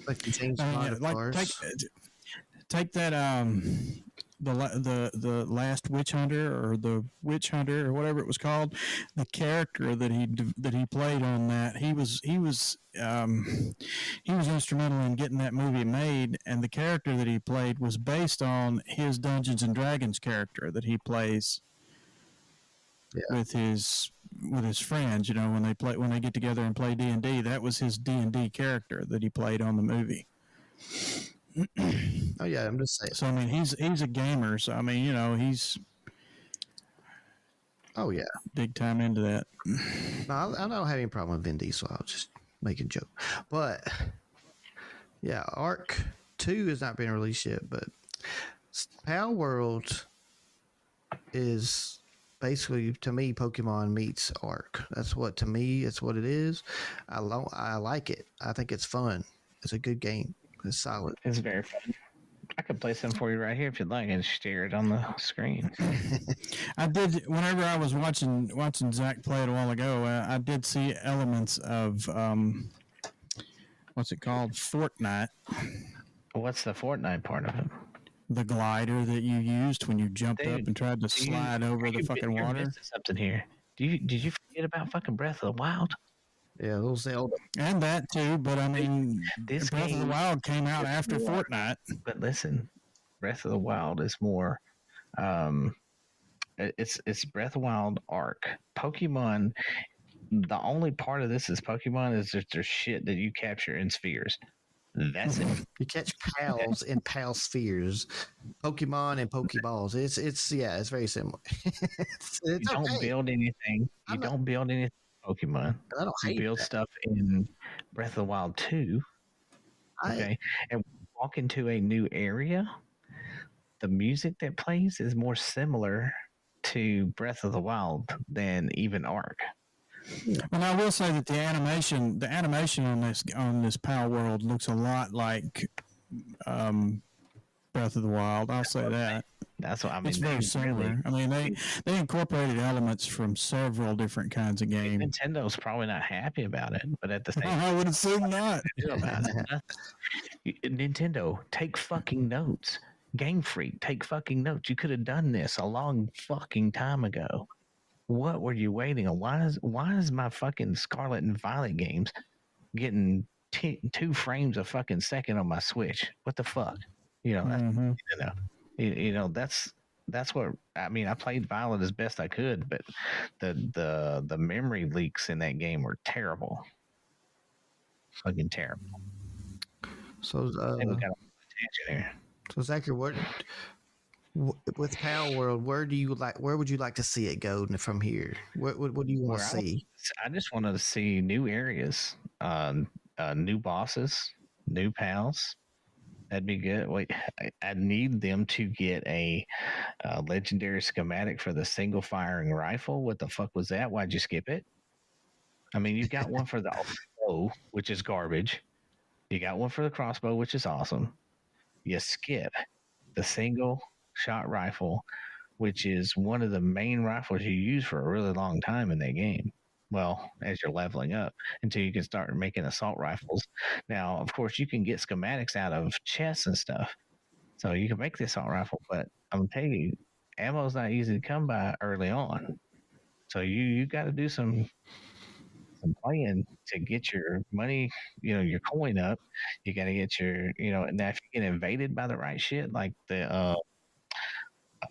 Speaker 1: But contains a lot of
Speaker 3: Like
Speaker 1: cars.
Speaker 3: take that the last witch hunter or the witch hunter or whatever it was called, the character that he played on that, he was instrumental in getting that movie made, and the character that he played was based on his Dungeons and Dragons character that he plays with his friends. You know, when they get together and play D&D, that was his D&D character that he played on the movie.
Speaker 1: Oh yeah, I'm just saying.
Speaker 3: So I mean, he's a gamer. So I mean, you know, he's
Speaker 1: Oh yeah,
Speaker 3: big time into that.
Speaker 1: no, I don't have any problem with Vin Diesel. I'll just make a joke. But yeah, Arc 2 has not been released yet, but Palworld is basically, to me, Pokemon meets Arc. That's what it is. I like it. I think it's fun. It's a good game. It's solid.
Speaker 2: It's very fun. I could play some for you right here if you'd like and share it on the screen.
Speaker 3: I did, whenever I was watching Zach play it a while ago, I did see elements of what's it called, Fortnite.
Speaker 2: What's the Fortnite part of it?
Speaker 3: The glider that you used when you jumped
Speaker 2: Dude,
Speaker 3: up and tried to slide over the fucking water.
Speaker 2: You're missing something here. Did you forget about fucking Breath of the Wild?
Speaker 1: Yeah, little Zelda.
Speaker 3: And that too, but I mean,
Speaker 2: This
Speaker 3: Breath of the
Speaker 2: game
Speaker 3: Wild came out
Speaker 2: is
Speaker 3: after
Speaker 2: more-
Speaker 3: Fortnite.
Speaker 2: But listen, Breath of the Wild is more. It's Breath of the Wild Arc. Pokemon. The only part of this is Pokemon is just there's shit that you capture in spheres. That's it.
Speaker 1: You catch pals in pal spheres, Pokemon and Pokeballs. It's very similar. it's
Speaker 2: You don't
Speaker 1: okay.
Speaker 2: build anything. You don't build anything. Pokemon.
Speaker 1: I don't
Speaker 2: You
Speaker 1: hate
Speaker 2: build
Speaker 1: that.
Speaker 2: stuff in Breath of the Wild 2. Okay. And walk into a new area. The music that plays is more similar to Breath of the Wild than even Arc.
Speaker 3: And I will say that the animation on this Palworld looks a lot like Breath of the Wild. I'll say that.
Speaker 2: That's what I mean.
Speaker 3: It's very similar. I mean, they incorporated elements from several different kinds of games.
Speaker 2: Nintendo probably not happy about it, but at the same
Speaker 3: I would assume not.
Speaker 2: Nintendo, take fucking notes. Game Freak, take fucking notes. You could have done this a long fucking time ago. What were you waiting on? Why is my fucking Scarlet and Violet games getting 2 frames a fucking second on my Switch? What the fuck? You know, that's what I mean. I played Violet as best I could, but the memory leaks in that game were terrible, fucking terrible.
Speaker 1: So,
Speaker 2: We got a tangent here.
Speaker 1: so Zachary, with Palworld, where would you like to see it go from here? What do you want to see?
Speaker 2: I just wanted to see new areas, new bosses, new pals. That'd be good. Wait, I need them to get a legendary schematic for the single firing rifle. What the fuck was that? Why'd you skip it? I mean, you got one for the bow, which is garbage. You got one for the crossbow, which is awesome. You skip the single shot rifle, which is one of the main rifles you use for a really long time in that game. Well, as you're leveling up until you can start making assault rifles. Now, of course, you can get schematics out of chests and stuff. So you can make the assault rifle, but I'm telling you, ammo is not easy to come by early on. So you got to do some playing to get your money, your coin up. You got to get your, now if you get invaded by the right shit, like the,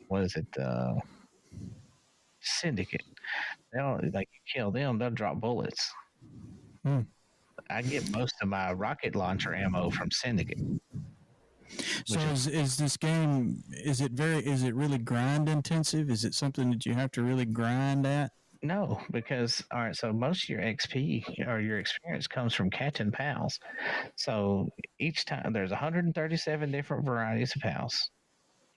Speaker 2: what is it? Syndicate. They'll, like, you kill them, they'll drop bullets. I get most of my rocket launcher ammo from Syndicate.
Speaker 3: So is this game, is it really grind intensive? Is it something that you have to really grind at?
Speaker 2: No, because all right, so most of your XP or your experience comes from catching pals. So each time there's 137 different varieties of pals.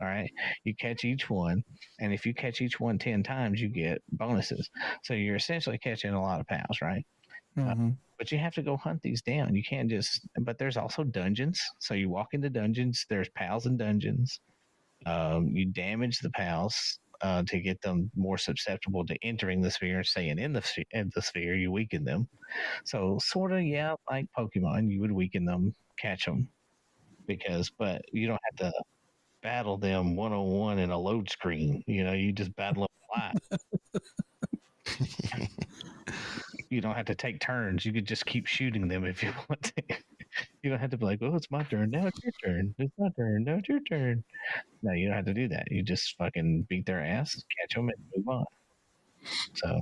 Speaker 2: All right, you catch each one, and if you catch each one 10 times, you get bonuses. So you're essentially catching a lot of pals, right? But you have to go hunt these down. You can't just. But there's also dungeons. So you walk into dungeons. There's pals in dungeons. You damage the pals. to get them more susceptible to entering the sphere and staying in the sphere. You weaken them. So sort of, yeah, like Pokemon, you would weaken them, catch them, but you don't have to battle them 1-on-1 in a load screen. You just battle them live. You don't have to take turns. You could just keep shooting them if you want to. You don't have to be like, oh, it's my turn. Now it's your turn. It's my turn. Now it's your turn. No, you don't have to do that. You just fucking beat their ass, catch them, and move on. So,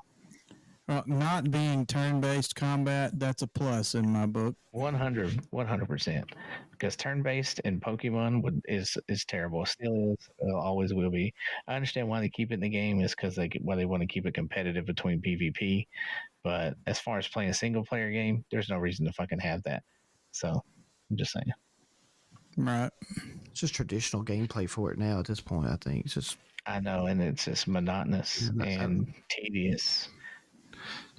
Speaker 3: not being turn-based combat, that's a plus in my book.
Speaker 2: 100%. Because turn-based in Pokemon is terrible. It still is. Always will be. I understand why they keep it in the game is because they want to keep it competitive between PvP. But as far as playing a single-player game, there's no reason to fucking have that. So, I'm just saying.
Speaker 3: Right.
Speaker 1: It's just traditional gameplay for it now at this point, I think. It's just.
Speaker 2: I know, and it's just monotonous and tedious.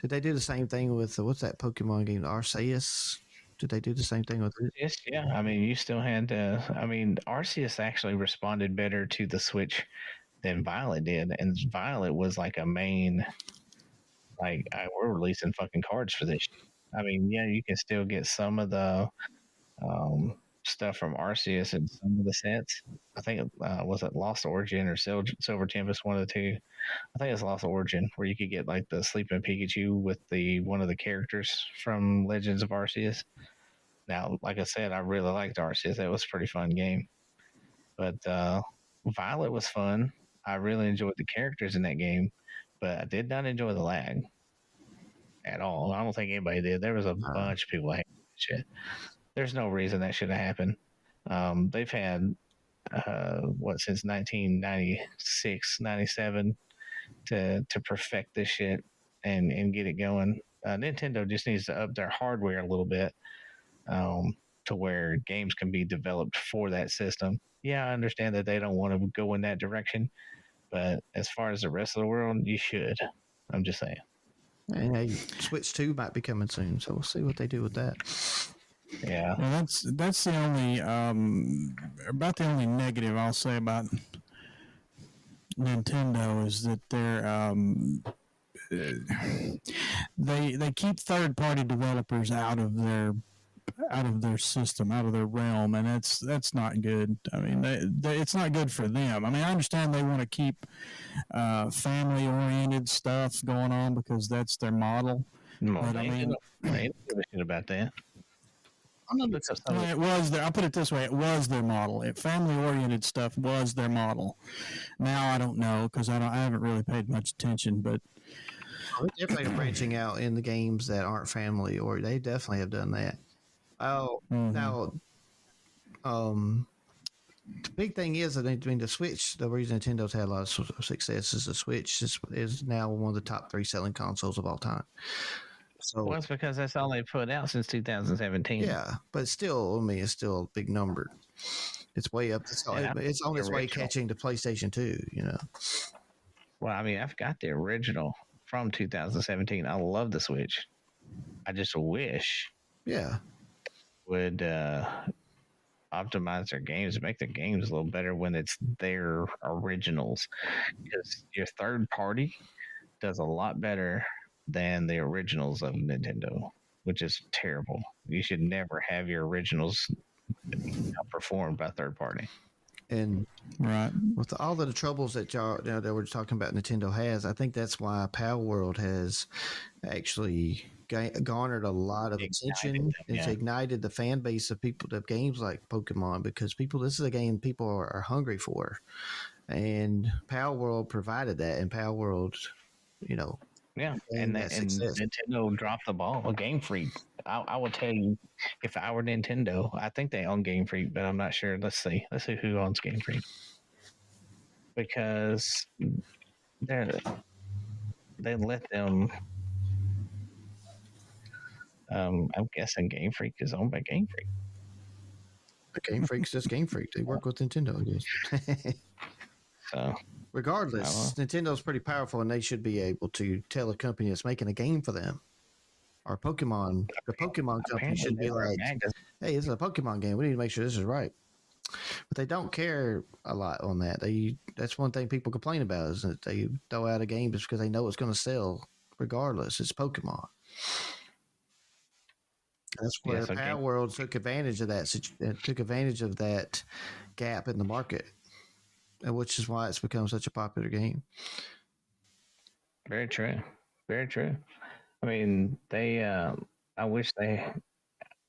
Speaker 1: Did they do the same thing with what's that Pokemon game, Arceus? Did they do the same thing with it?
Speaker 2: Yes, yeah. I mean, you still had Arceus actually responded better to the Switch than Violet did, and Violet was like a main, we're releasing fucking cards for this. I mean, yeah, you can still get some of the stuff from Arceus and some of the sets. I think was it Lost Origin or Silver Tempest, one of the two. I think it's Lost Origin, where you could get like the Sleeping Pikachu with one of the characters from Legends of Arceus. Now, like I said, I really liked Arceus. That was a pretty fun game. But Violet was fun. I really enjoyed the characters in that game, but I did not enjoy the lag at all. I don't think anybody did. There was a bunch of people that hated that shit. There's no reason that should have happened. They've had since 1996, 97 to perfect this shit and get it going. Nintendo just needs to up their hardware a little bit to where games can be developed for that system. Yeah, I understand that they don't want to go in that direction, but as far as the rest of the world, you should. I'm just saying.
Speaker 1: And hey, Switch 2 might be coming soon, so we'll see what they do with that.
Speaker 2: Yeah.
Speaker 3: Well, that's the only about the only negative I'll say about Nintendo is that they keep third-party developers out of their system, out of their realm, and that's not good. I mean, it's not good for them. I mean, I understand they want to keep family-oriented stuff going on because that's their model.
Speaker 2: No, but I mean, I ain't give a shit about that.
Speaker 3: It was I'll put it this way: it was their model. Family-oriented stuff was their model. Now I don't know because I haven't really paid much attention, but
Speaker 1: they're definitely branching out in the games that aren't family, or they definitely have done that. Oh, now, the big thing is that the Switch. The reason Nintendo's had a lot of success is the Switch is now one of the top 3 selling consoles of all time. So,
Speaker 2: well, it's because that's all they put out since 2017.
Speaker 1: Yeah, but still, I mean, it's still a big number. It's way up. It's on its way catching the PlayStation 2,
Speaker 2: Well, I mean, I've got the original from 2017. I love the Switch. I just wish would optimize their games, make their games a little better when it's their originals. Because your third party does a lot better than the originals of Nintendo, which is terrible. You should never have your originals outperformed by third party.
Speaker 1: And
Speaker 3: right
Speaker 1: with all of the troubles that that we're talking about, Nintendo has, I think that's why Palworld has actually garnered a lot of attention. It's ignited the fan base of people of games like Pokemon, because this is a game people are hungry for, and Palworld provided that. And Palworld,
Speaker 2: yeah, and Nintendo dropped the ball. Game Freak. I will tell you, if I were Nintendo, I think they own Game Freak, but I'm not sure. Let's see who owns Game Freak, because they let them. I'm guessing Game Freak is owned by Game Freak.
Speaker 1: The Game Freak's just Game Freak. They work with Nintendo, I guess.
Speaker 2: So.
Speaker 1: Regardless, Nintendo's pretty powerful, and they should be able to tell a company that's making a game for them, or Pokemon. The Pokemon company should be like, "Hey, this is a Pokemon game. We need to make sure this is right." But they don't care a lot on that. That's one thing people complain about is that they throw out a game just because they know it's going to sell regardless. It's Pokemon. That's where Palworld took advantage of that. Took advantage of that gap in the market, which is why it's become such a popular game.
Speaker 2: Very true. Very true. I mean, they. I wish they.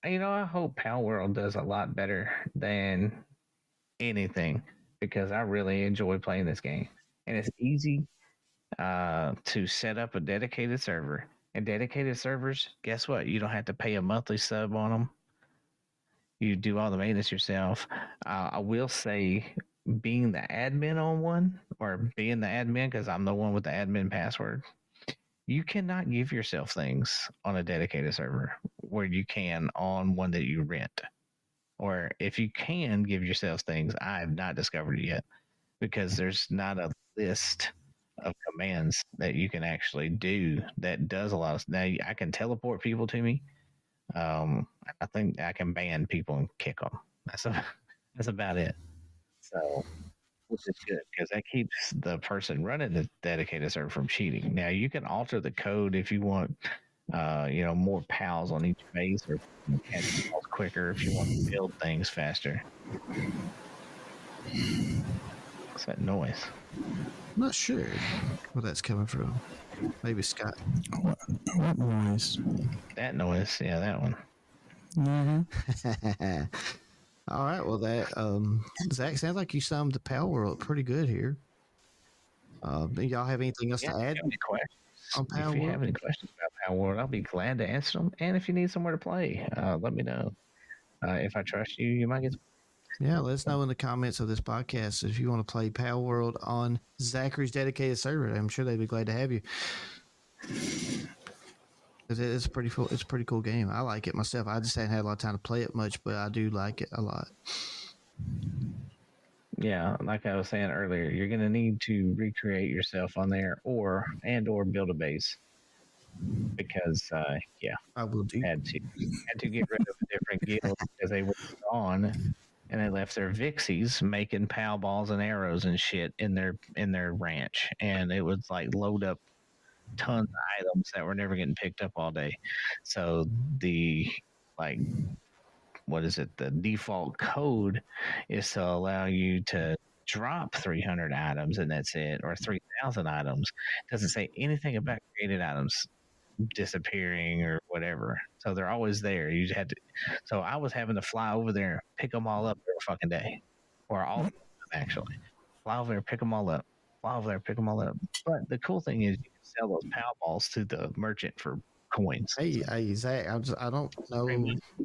Speaker 2: I hope Palworld does a lot better than anything because I really enjoy playing this game, and it's easy to set up a dedicated server. And dedicated servers, guess what? You don't have to pay a monthly sub on them. You do all the maintenance yourself. I will say, being the admin on one, or being the admin because I'm the one with the admin password, you cannot give yourself things on a dedicated server where you can on one that you rent. Or if you can give yourself things, I have not discovered it yet because there's not a list of commands that you can actually do that does a lot of. Now I can teleport people to me. I think I can ban people and kick them. That's about it. So, which is good because that keeps the person running the dedicated server from cheating. Now you can alter the code if you want, more pals on each base or catch pals quicker if you want to build things faster. What's that noise?
Speaker 1: I'm not sure where that's coming from. Maybe Scott.
Speaker 3: What noise?
Speaker 2: That noise, yeah, that one.
Speaker 3: Mm-hmm.
Speaker 1: All right, well that Zach, sounds like you summed the Palworld pretty good here. Do y'all have anything else to add on Palworld?
Speaker 2: If you have any questions about Palworld, I'll be glad to answer them. And if you need somewhere to play, let me know. If I trust you, you might get.
Speaker 1: Yeah, let us know in the comments of this podcast if you want to play Palworld on Zachary's dedicated server. I'm sure they'd be glad to have you. It's a pretty cool. It's a pretty cool game. I like it myself. I just haven't had a lot of time to play it much, but I do like it a lot.
Speaker 2: Yeah, like I was saying earlier, you're going to need to recreate yourself on there, or build a base, because
Speaker 1: I will do.
Speaker 2: Had to get rid of a different guild because they were gone, and they left their Vixies making POW balls and arrows and shit in their ranch, and it was like load up tons of items that were never getting picked up all day. So the the default code is to allow you to drop 300 items and that's it, or 3,000 items. It doesn't say anything about created items disappearing or whatever. So they're always there. You just had to. So I was having to fly over there, pick them all up every fucking day, or all of them actually. Fly over there, pick them all up. Fly over there, pick them all up. But the cool thing is you can sell those POW balls to the merchant for coins.
Speaker 1: Hey, Zach, I don't know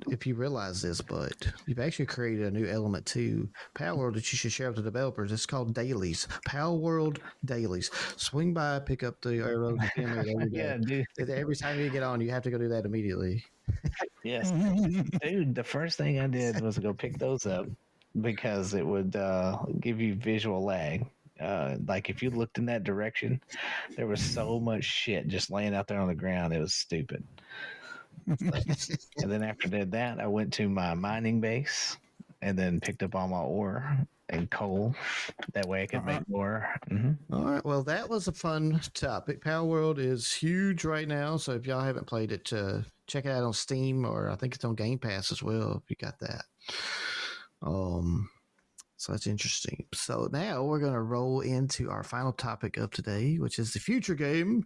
Speaker 1: if you realize this, but you've actually created a new element to Palworld that you should share with the developers. It's called dailies. Palworld dailies. Swing by, pick up the arrow, every day.
Speaker 2: Dude.
Speaker 1: Every time you get on, you have to go do that immediately.
Speaker 2: Yes, dude. The first thing I did was go pick those up because it would give you visual lag. Like if you looked in that direction, there was so much shit just laying out there on the ground. It was stupid. And then after I did that, I went to my mining base and then picked up all my ore and coal. That way I could make more. Mm-hmm.
Speaker 1: All right. Well, that was a fun topic. Palworld is huge right now. So if y'all haven't played it, check it out on Steam, or I think it's on Game Pass as well, if you got that. So that's interesting. So now we're going to roll into our final topic of today, which is the future game.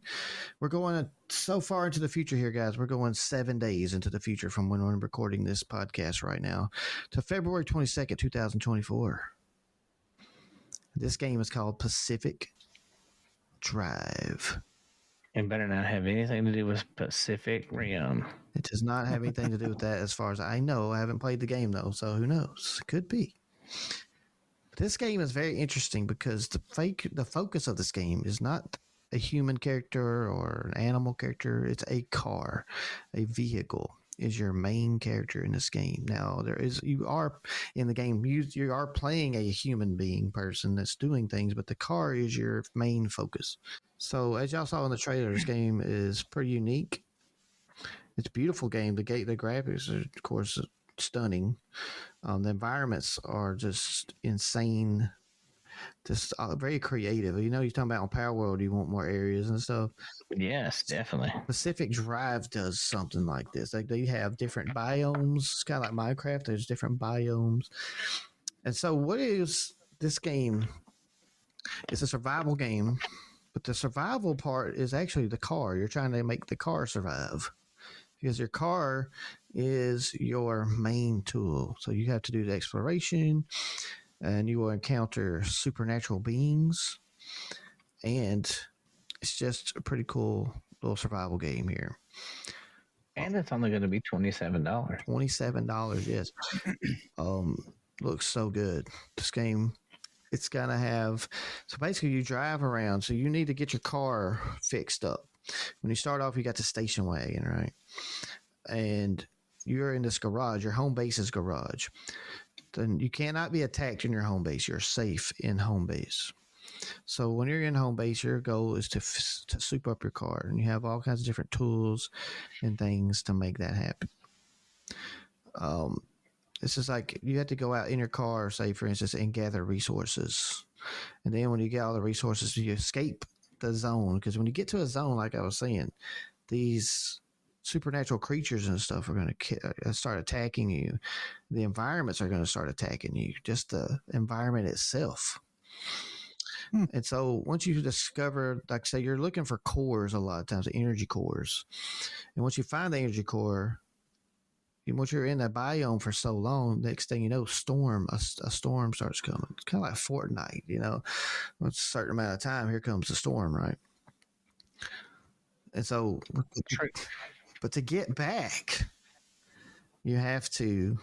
Speaker 1: We're going so far into the future here, guys. We're going 7 days into the future from when we're recording this podcast right now to February 22nd, 2024. This game is called Pacific Drive.
Speaker 2: It better not have anything to do with Pacific Rim.
Speaker 1: It does not have anything to do with that as far as I know. I haven't played the game, though, so who knows? It could be. This game is very interesting because the focus of this game is not a human character or an animal character. It's a car, a vehicle is your main character in this game. Now you are in the game, you are playing a human being person that's doing things, but the car is your main focus. So as y'all saw in the trailer, this game is pretty unique. It's a beautiful game. The graphics are, of course, stunning. The environments are just insane, just very creative. You know, you're talking about on Palworld, you want more areas and stuff.
Speaker 2: Yes, definitely.
Speaker 1: Pacific Drive does something like this. Like they have different biomes. It's kind of like Minecraft. There's different biomes. And so, what is this game? It's a survival game, but the survival part is actually the car. You're trying to make the car survive because your car is your main tool. So you have to do the exploration, and you will encounter supernatural beings, and it's just a pretty cool little survival game here.
Speaker 2: And it's only going to be $27.
Speaker 1: $27, yes. Looks so good. This game, it's gonna have, so basically you drive around, so you need to get your car fixed up. When you start off, you got the station wagon, right? And you're in this garage, your home base is garage. Then you cannot be attacked in your home base. You're safe in home base. So when you're in home base, your goal is to soup up your car, and you have all kinds of different tools and things to make that happen. This is like you have to go out in your car, say for instance, and gather resources, and then when you get all the resources, you escape the zone. Because when you get to a zone, like I was saying, these supernatural creatures and stuff are going to start attacking you. The environments are going to start attacking you. Just the environment itself. And so once you discover, like say, you're looking for cores a lot of times, energy cores. And once you find the energy core, once you're in that biome for so long, next thing you know, a storm starts coming. It's kind of like Fortnite, you know. Once a certain amount of time, here comes the storm, right? And so, but to get back, you have to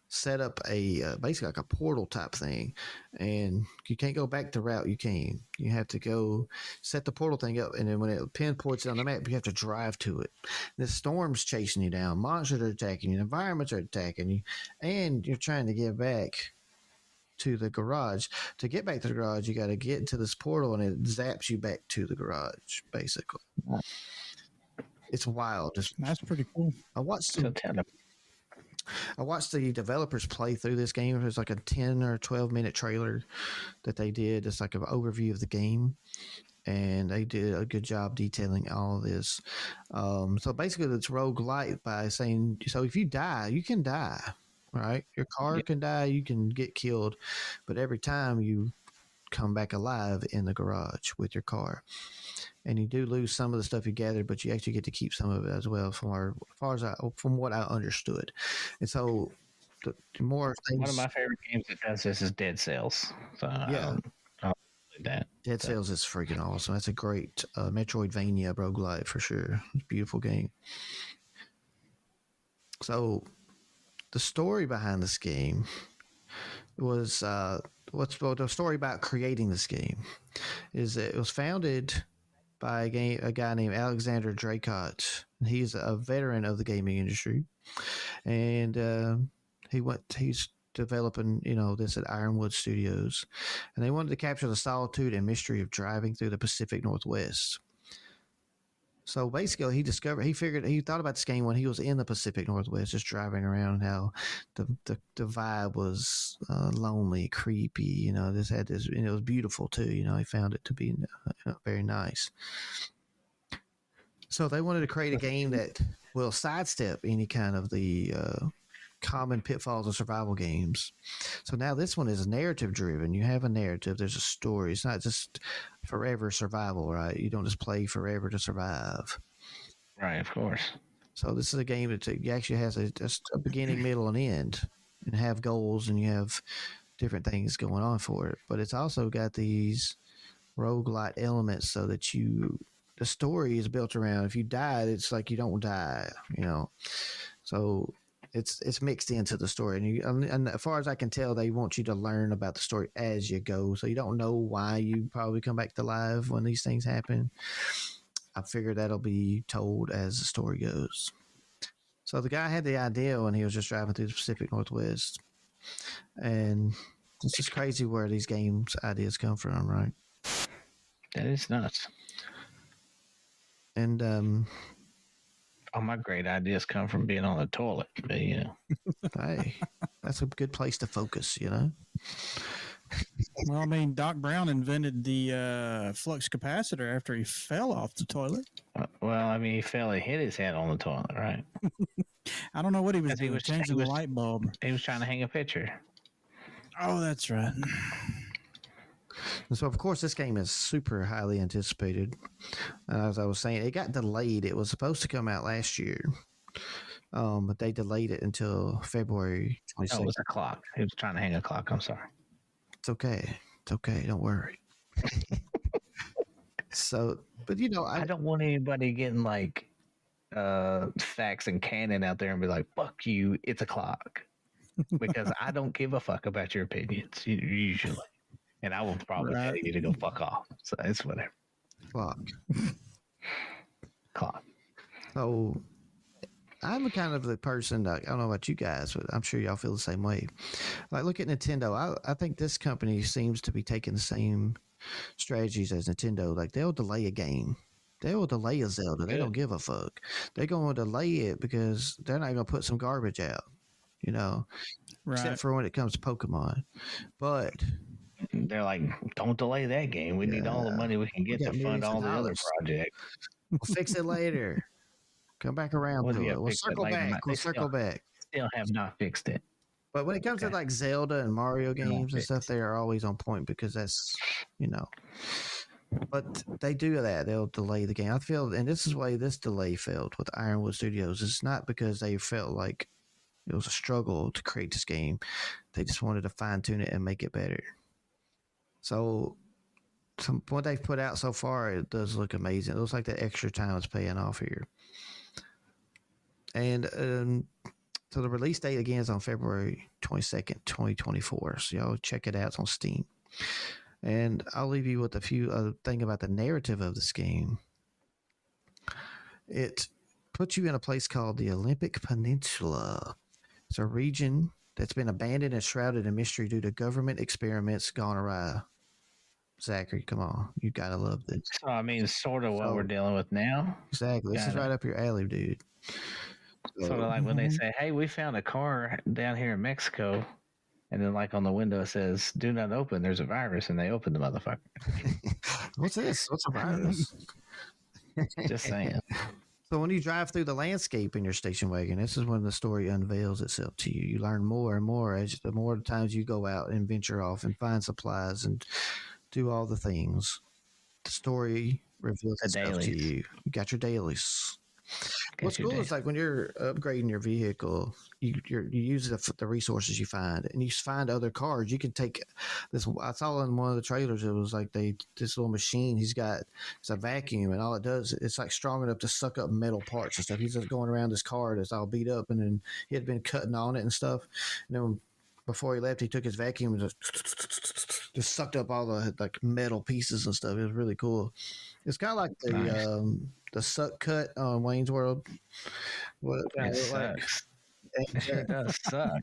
Speaker 1: set up a basically like a portal type thing, and you can't go back the route you came. You have to go set the portal thing up, and then when it pinpoints it on the map, you have to drive to it. The storm's chasing you down, monsters are attacking you, environments are attacking you, and you're trying to get back to the garage. To get back to the garage, you got to get to this portal, and it zaps you back to the garage. Basically, it's wild.
Speaker 3: That's pretty cool.
Speaker 1: I watched the developers play through this game. It was like a 10 or 12 minute trailer that they did. It's like an overview of the game, and they did a good job detailing all of this. So basically, it's roguelite by saying, so if you die, you can die, right? Your car can die, you can get killed, but every time you come back alive in the garage with your car. And you do lose some of the stuff you gathered, but you actually get to keep some of it as well, from what I understood. And so, the more things.
Speaker 2: One of my favorite games that does this is Dead Cells. So
Speaker 1: yeah,
Speaker 2: that
Speaker 1: Dead Cells is freaking awesome. That's a great Metroidvania roguelite for sure. It's a beautiful game. So, the story behind this game was the story about creating this game is that it was founded by a guy named Alexander Draycott. He's a veteran of the gaming industry, and he's developing this at Ironwood Studios, and they wanted to capture the solitude and mystery of driving through the Pacific Northwest. So basically, he thought about this game when he was in the Pacific Northwest, just driving around, how the vibe was lonely, creepy. This had this, and it was beautiful too. He found it to be very nice. So they wanted to create a game that will sidestep any kind of the common pitfalls of survival games. So now this one is narrative driven. You have a narrative. There's a story. It's not just forever survival, right? You don't just play forever to survive.
Speaker 2: Right, of course.
Speaker 1: So this is a game that actually has a beginning, middle, and end, and have goals, and you have different things going on for it. But it's also got these roguelite elements, so that the story is built around, if you die, it's like you don't die, So it's mixed into the story, and as far as I can tell, they want you to learn about the story as you go, so you don't know why you probably come back to life when these things happen. I figure that'll be told as the story goes. So the guy had the idea when he was just driving through the Pacific Northwest, and it's just crazy where these games ideas come from, right?
Speaker 2: That is nuts.
Speaker 1: And
Speaker 2: All my great ideas come from being on the toilet. But,
Speaker 1: Hey, that's a good place to focus, you know?
Speaker 3: Well, I mean, Doc Brown invented the flux capacitor after he fell off the toilet.
Speaker 2: Well, I mean, he fell and hit his head on the toilet, right?
Speaker 3: I don't know what he was
Speaker 2: 'Cause he
Speaker 3: doing,
Speaker 2: was-
Speaker 3: changing
Speaker 2: he
Speaker 3: the
Speaker 2: was-
Speaker 3: light bulb.
Speaker 2: He was trying to hang a picture.
Speaker 3: Oh, that's right.
Speaker 1: And so, of course, this game is super highly anticipated. As I was saying, it got delayed. It was supposed to come out last year, but they delayed it until February
Speaker 2: Oh,
Speaker 1: 26th.
Speaker 2: it was a clock. He was trying to hang a clock. I'm sorry.
Speaker 1: It's okay. It's okay. Don't worry. So, but you know,
Speaker 2: I don't want anybody getting like Fax and Canon out there and be like, "Fuck you, it's a clock," because I don't give a fuck about your opinions usually, and I will probably tell you to go fuck off. So it's whatever.
Speaker 1: clock.
Speaker 2: Clock.
Speaker 1: So, I'm kind of the person. I don't know about you guys, but I'm sure y'all feel the same way. Like, look at Nintendo. I think this company seems to be taking the same strategies as Nintendo. Like, they'll delay a game. They will delay a Zelda. They don't give a fuck. They're going to delay it because they're not going to put some garbage out, you know, except for when it comes to Pokemon. But
Speaker 2: they're like, don't delay that game. We need all the money we can get to fund all the other projects.
Speaker 1: We'll fix it later. Come back around to it. We'll circle back. We'll circle back.
Speaker 2: Still have not fixed it.
Speaker 1: But when it comes to like Zelda and Mario games and stuff, they are always on point because that's, you know. But they do that. They'll delay the game. I feel, and this is why this delay failed with Ironwood Studios. It's not because they felt like it was a struggle to create this game. They just wanted to fine tune it and make it better. So, what they've put out so far, it does look amazing. It looks like the extra time is paying off here. And so the release date again is on February 22nd, 2024. So y'all check it out. It's on Steam. And I'll leave you with a few thing about the narrative of this game. It puts you in a place called the Olympic Peninsula. It's a region that's been abandoned and shrouded in mystery due to government experiments gone awry. Zachary, come on. You got to love this.
Speaker 2: So, I mean, sort of what we're dealing with now.
Speaker 1: Exactly. This is right up your alley, dude.
Speaker 2: Sort of like when they say, hey, we found a car down here in Mexico. And then, like, on the window, it says, do not open. There's a virus. And they open the motherfucker.
Speaker 1: What's this? What's a virus?
Speaker 2: Just saying.
Speaker 1: So when you drive through the landscape in your station wagon, this is when the story unveils itself to you. You learn more and more as the more times you go out and venture off and find supplies and do all the things. The story reveals itself to you. You got your dailies. What's cool is like when you're upgrading your vehicle, you use the resources you find, and you find other cars. You can take this. I saw in one of the trailers, it was like this little machine. It's a vacuum, and all it does, it's like strong enough to suck up metal parts and stuff. He's just going around this car that's all beat up, and then he had been cutting on it and stuff. And then before he left, he took his vacuum and just sucked up all the like metal pieces and stuff. It was really cool. It's kind of like the suck cut on Wayne's World. What
Speaker 2: it sucks. It does suck.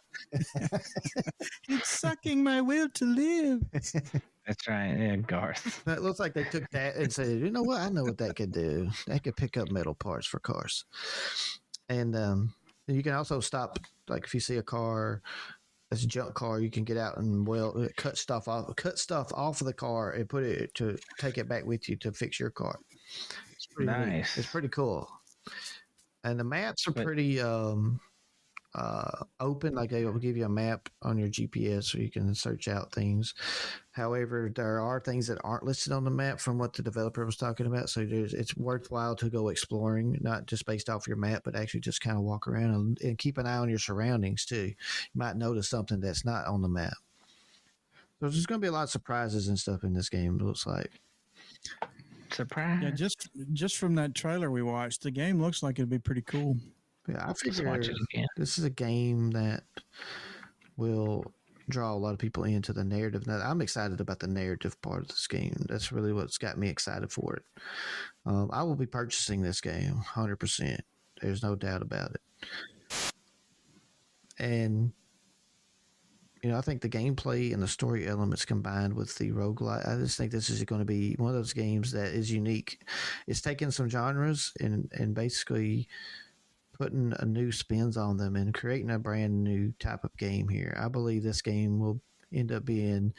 Speaker 3: It's sucking my will to live.
Speaker 2: That's right. Yeah, Garth.
Speaker 1: It looks like they took that and said, you know what? I know what that could do. That could pick up metal parts for cars. And you can also stop, like if you see a car that's a junk car, you can get out and cut stuff off of the car and put it to take it back with you to fix your car. It's pretty
Speaker 2: nice.
Speaker 1: neat. It's pretty cool. And the maps are pretty open. Like they will give you a map on your GPS so you can search out things. However, there are things that aren't listed on the map from what the developer was talking about. So it's worthwhile to go exploring, not just based off your map, but actually just kind of walk around and keep an eye on your surroundings too. You might notice something that's not on the map. So there's going to be a lot of surprises and stuff in this game, it looks like.
Speaker 2: Surprise.
Speaker 3: Yeah, just from that trailer we watched, the game looks like it'd be pretty cool.
Speaker 1: Yeah, I figure this is a game that will draw a lot of people into the narrative. Now, I'm excited about the narrative part of this game. That's really what's got me excited for it. I will be purchasing this game 100%. There's no doubt about it. And, I think the gameplay and the story elements combined with the roguelite, I just think this is going to be one of those games that is unique. It's taking some genres and basically putting a new spins on them and creating a brand new type of game here. I believe this game will end up being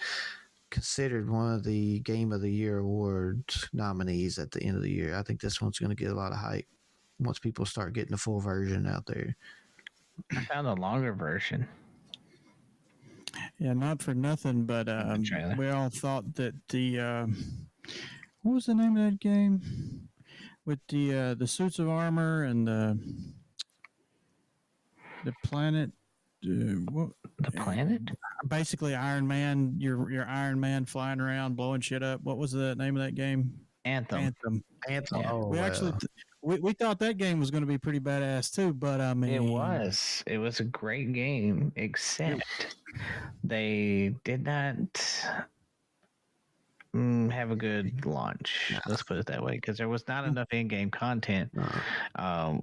Speaker 1: considered one of the Game of the Year awards nominees at the end of the year. I think this one's going to get a lot of hype once people start getting the full version out there.
Speaker 2: I found a longer version.
Speaker 3: Yeah, not for nothing, but we all thought that the what was the name of that game with the suits of armor and the planet?
Speaker 2: The planet?
Speaker 3: Basically, Iron Man. Your Iron Man flying around, blowing shit up. What was the name of that game?
Speaker 2: Anthem.
Speaker 3: Yeah.
Speaker 1: Oh,
Speaker 3: we actually we thought that game was going to be pretty badass too, but I mean,
Speaker 2: it was a great game, except they did not have a good launch. Let's put it that way, because there was not enough in-game content.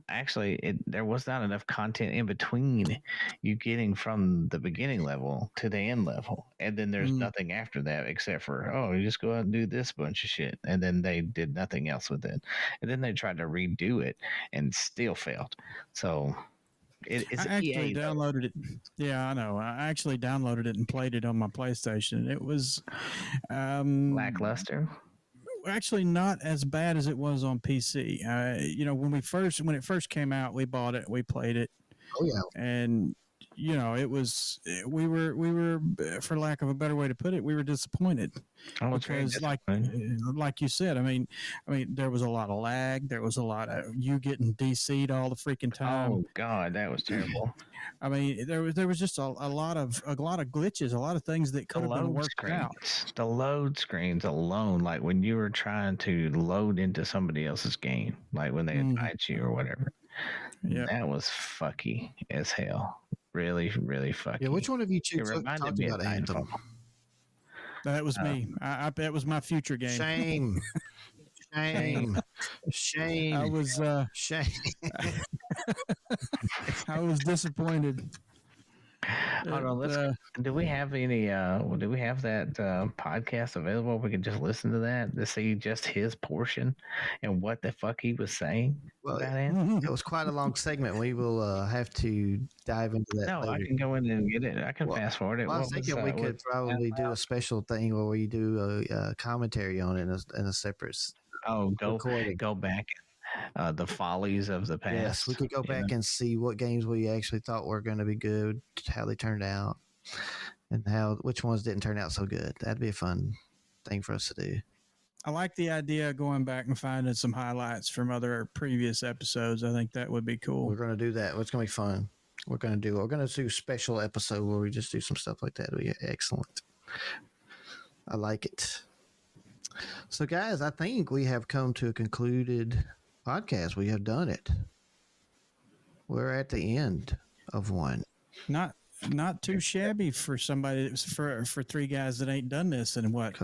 Speaker 2: Actually, there was not enough content in between you getting from the beginning level to the end level, and then there's nothing after that except for you just go out and do this bunch of shit, and then they did nothing else with it, and then they tried to redo it and still failed. So it's
Speaker 3: I actually downloaded it. Yeah, I know. I actually downloaded it and played it on my PlayStation. It was
Speaker 2: lackluster.
Speaker 3: Actually, not as bad as it was on PC. When it first came out, we bought it, we played it.
Speaker 1: Oh yeah,
Speaker 3: and it was we were for lack of a better way to put it, we were disappointed because like you said, I mean there was a lot of lag, there was a lot of you getting DC'd all the freaking time.
Speaker 2: Oh god, that was terrible.
Speaker 3: I mean there was just a lot of glitches, a lot of things that could have been worked out.
Speaker 2: The load screens alone, like when you were trying to load into somebody else's game, like when they invite you or whatever. Yeah, that was fucky as hell. Really, really fucky.
Speaker 1: Yeah, which one of you two talked about Anthem?
Speaker 3: That was me. I that was my future game.
Speaker 1: Shame.
Speaker 3: I was
Speaker 1: shame.
Speaker 3: I was disappointed.
Speaker 2: Hold on, do we have any? Do we have that podcast available? We can just listen to that to see just his portion and what the fuck he was saying.
Speaker 1: Well, it was quite a long segment. We will have to dive into that.
Speaker 2: No,
Speaker 1: later.
Speaker 2: I can go in and get it. I can fast forward it.
Speaker 1: Well, I was thinking we could probably do a special thing where we do a commentary on it in a separate.
Speaker 2: Go back. The follies of the past.
Speaker 1: Yes, we could go back and see what games we actually thought were going to be good, how they turned out, and which ones didn't turn out so good. That'd be a fun thing for us to do.
Speaker 3: I like the idea of going back and finding some highlights from other previous episodes. I think that would be cool.
Speaker 1: We're going to do that. It's going to be fun. We're going to do a special episode where we just do some stuff like that. It'll be excellent. I like it. So, guys, I think we have come to a concluded podcast. We have done it. We're at the end of one.
Speaker 3: Not too shabby for somebody for three guys that ain't done this in what,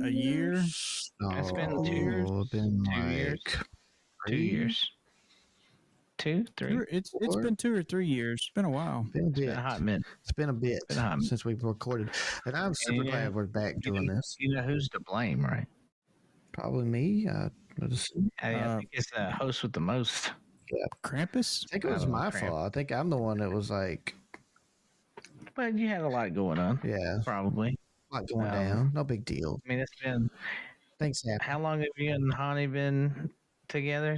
Speaker 3: a year?
Speaker 2: It's been 2 years.
Speaker 1: Been
Speaker 2: 2 years. 2 years. 2, 3.
Speaker 3: It's been 2 or 3 years. It's been a while.
Speaker 1: It's been
Speaker 2: a hot minute.
Speaker 1: It's been a bit since we've recorded, and I'm super glad we're back doing this.
Speaker 2: You know who's to blame, right?
Speaker 1: Probably me. I
Speaker 2: think it's the host with the most.
Speaker 1: Yeah,
Speaker 3: Krampus.
Speaker 1: I think it was my fault. I think I'm the one that was like.
Speaker 2: But you had a lot going on.
Speaker 1: Yeah,
Speaker 2: probably
Speaker 1: a lot going down. No big deal.
Speaker 2: I mean, it's been.
Speaker 1: Thanks.
Speaker 2: How long have you and Hani been together?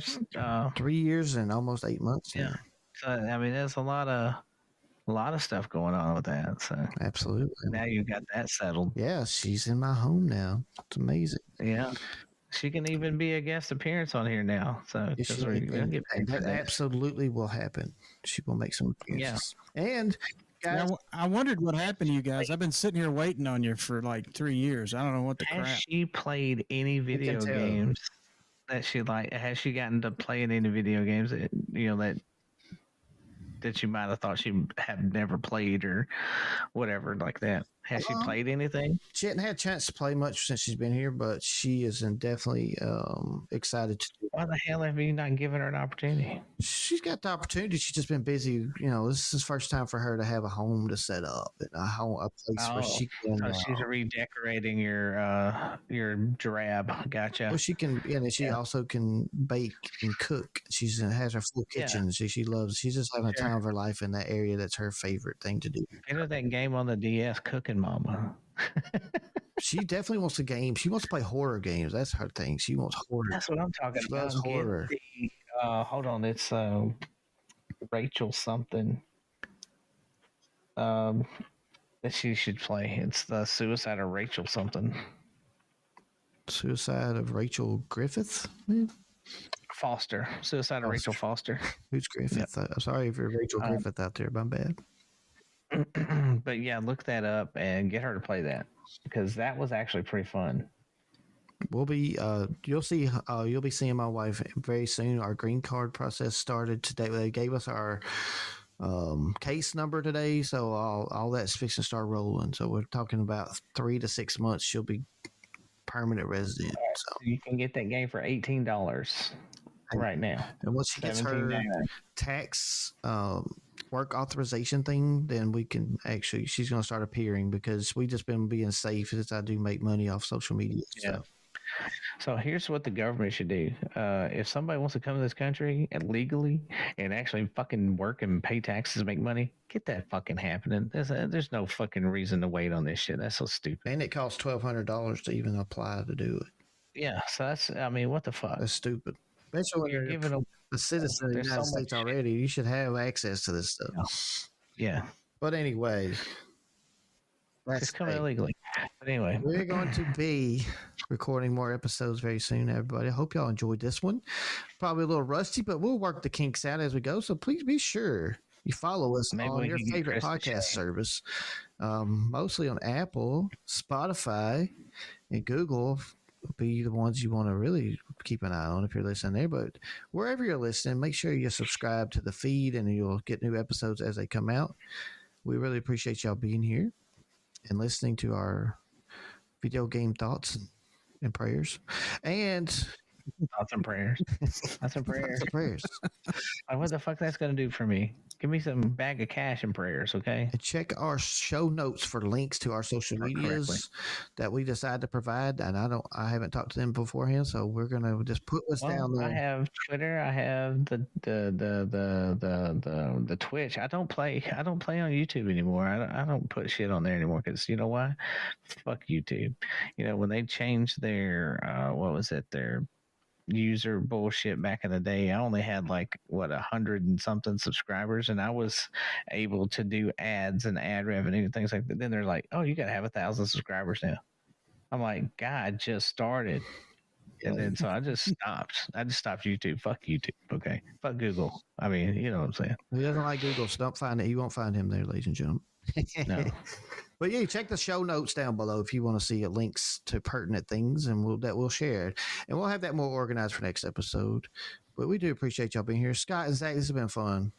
Speaker 1: 3 years and almost 8 months.
Speaker 2: Yeah. So I mean, there's a lot of stuff going on with that. So
Speaker 1: absolutely.
Speaker 2: Now you got that settled.
Speaker 1: Yeah, she's in my home now. It's amazing.
Speaker 2: Yeah. She can even be a guest appearance on here now. So
Speaker 1: that absolutely will happen. She will make some appearances. Yeah. And guys,
Speaker 3: I wondered what happened to you guys. I've been sitting here waiting on you for like 3 years. I don't know what the crap.
Speaker 2: Has she played any video games that she has she gotten to play in any video games that that you might have thought she had never played or whatever like that? Has she played anything?
Speaker 1: She hadn't had a chance to play much since she's been here, but she is definitely excited to do.
Speaker 2: Why the hell have you not given her an opportunity?
Speaker 1: She's got the opportunity. She's just been busy. This is the first time for her to have a home to set up and a place where she can.
Speaker 2: So she's redecorating your drab. Gotcha.
Speaker 1: Well, she can, and she also can bake and cook. She has her full kitchen. She loves. She's just having a time of her life in that area. That's her favorite thing to do.
Speaker 2: You know that game on the DS, Cooking Mama.
Speaker 1: She definitely wants a game. She wants to play horror games. That's her thing. She wants horror.
Speaker 2: That's what I'm talking about.
Speaker 1: Loves horror.
Speaker 2: Hold on, it's Rachel something. That she should play. It's the Suicide of Rachel something.
Speaker 1: Suicide of Rachel Griffith?
Speaker 2: Foster. Suicide of Rachel Foster.
Speaker 1: Who's Griffith? Yep. I'm sorry if you're Rachel Griffith out there. My bad.
Speaker 2: But yeah, look that up and get her to play that because that was actually pretty fun.
Speaker 1: We'll be you'll be seeing my wife very soon. Our green card process started today. They gave us our case number today, so all that's fixing to start rolling. So we're talking about 3 to 6 months. She'll be permanent resident. So
Speaker 2: you can get that game for $18 right now.
Speaker 1: And once she gets her tax work authorization thing, then we can she's going to start appearing because we just been being safe since I do make money off social media.
Speaker 2: Yeah. So here's what the government should do. If somebody wants to come to this country and legally and actually fucking work and pay taxes and make money, get that fucking happening. There's no fucking reason to wait on this shit. That's so stupid.
Speaker 1: And it costs $1,200 to even apply to do it.
Speaker 2: Yeah. So what the fuck?
Speaker 1: That's stupid. Especially when you're giving a citizen of the United States already, you should have access to this stuff.
Speaker 2: Yeah.
Speaker 1: But anyway,
Speaker 2: it's coming illegally. But anyway,
Speaker 1: we're going to be recording more episodes very soon, everybody. I hope y'all enjoyed this one. Probably a little rusty, but we'll work the kinks out as we go. So please be sure you follow us on your favorite podcast service, mostly on Apple, Spotify, and Google. Will be the ones you want to really keep an eye on if you're listening there. But wherever you're listening, make sure you subscribe to the feed and you'll get new episodes as they come out. We really appreciate y'all being here and listening to our video game thoughts and prayers. And
Speaker 2: thoughts and prayers. Thoughts and prayers.
Speaker 1: Thoughts and prayers.
Speaker 2: What the fuck that's going to do for me? Give me some bag of cash and prayers, okay?
Speaker 1: And check our show notes for links to our social medias that we decide to provide. And I haven't talked to them beforehand, so we're gonna just put what's down there.
Speaker 2: I have Twitter. I have the Twitch. I don't play on YouTube anymore. I don't put shit on there anymore because you know why? Fuck YouTube. When they changed their their user bullshit back in the day, I only had 100 and something subscribers, and I was able to do ads and ad revenue and things like that. Then they're like, oh, you gotta have 1,000 subscribers now. I'm like, God, just started. And then so I just stopped YouTube. Fuck YouTube. Okay. Fuck Google. I mean, you know what I'm saying.
Speaker 1: He doesn't like Google, so don't find it. You won't find him there, ladies and gentlemen.
Speaker 2: No.
Speaker 1: But yeah, check the show notes down below if you want to see links to pertinent things, and we'll share it, and we'll have that more organized for next episode. But we do appreciate y'all being here, Scott and Zach. This has been fun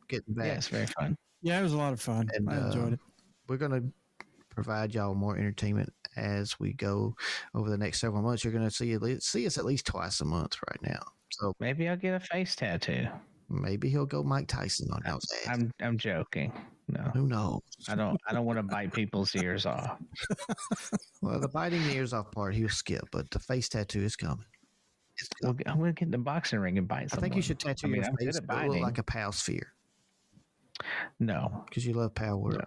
Speaker 1: getting back.
Speaker 2: Yeah, it's very fun.
Speaker 3: Yeah, it was a lot of fun. And, I enjoyed it.
Speaker 1: We're gonna provide y'all more entertainment as we go over the next several months. You're gonna see us at least twice a month right now. So
Speaker 2: maybe I'll get a face tattoo.
Speaker 1: Maybe he'll go Mike Tyson on y'all's ass.
Speaker 2: I'm joking. No.
Speaker 1: Who knows?
Speaker 2: I don't want to bite people's ears off.
Speaker 1: Well, the biting the ears off part he'll skip, but the face tattoo is coming.
Speaker 2: I'm gonna get in the boxing ring and bite someone.
Speaker 1: I think you should tattoo your face look like a PAL sphere.
Speaker 2: No,
Speaker 1: because you love Palworld.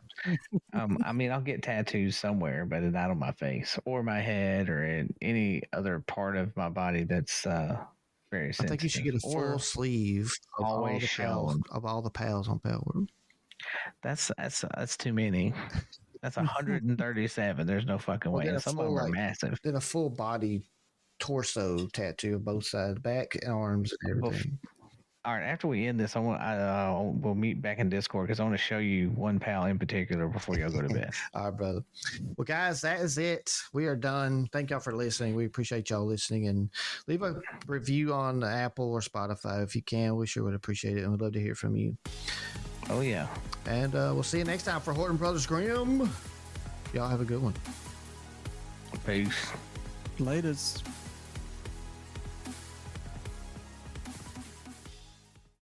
Speaker 2: No. I'll get tattoos somewhere, but not on my face or my head or in any other part of my body that's very sensitive.
Speaker 1: I think you should get a full sleeve of all the pals on Palworld.
Speaker 2: That's too many. That's 137. There's no fucking way. Some of them are massive.
Speaker 1: Then a full body torso tattoo of both sides, back and arms and everything.
Speaker 2: All right. After we end this, we'll meet back in Discord because I want to show you one pal in particular before y'all go to bed.
Speaker 1: All right, brother. Well, guys, that is it. We are done. Thank y'all for listening. We appreciate y'all listening, and leave a review on Apple or Spotify if you can. We sure would appreciate it, and we'd love to hear from you.
Speaker 2: Oh yeah.
Speaker 1: And we'll see you next time for Horton Brothers Grimm. Y'all have a good one.
Speaker 2: Peace.
Speaker 3: Latest.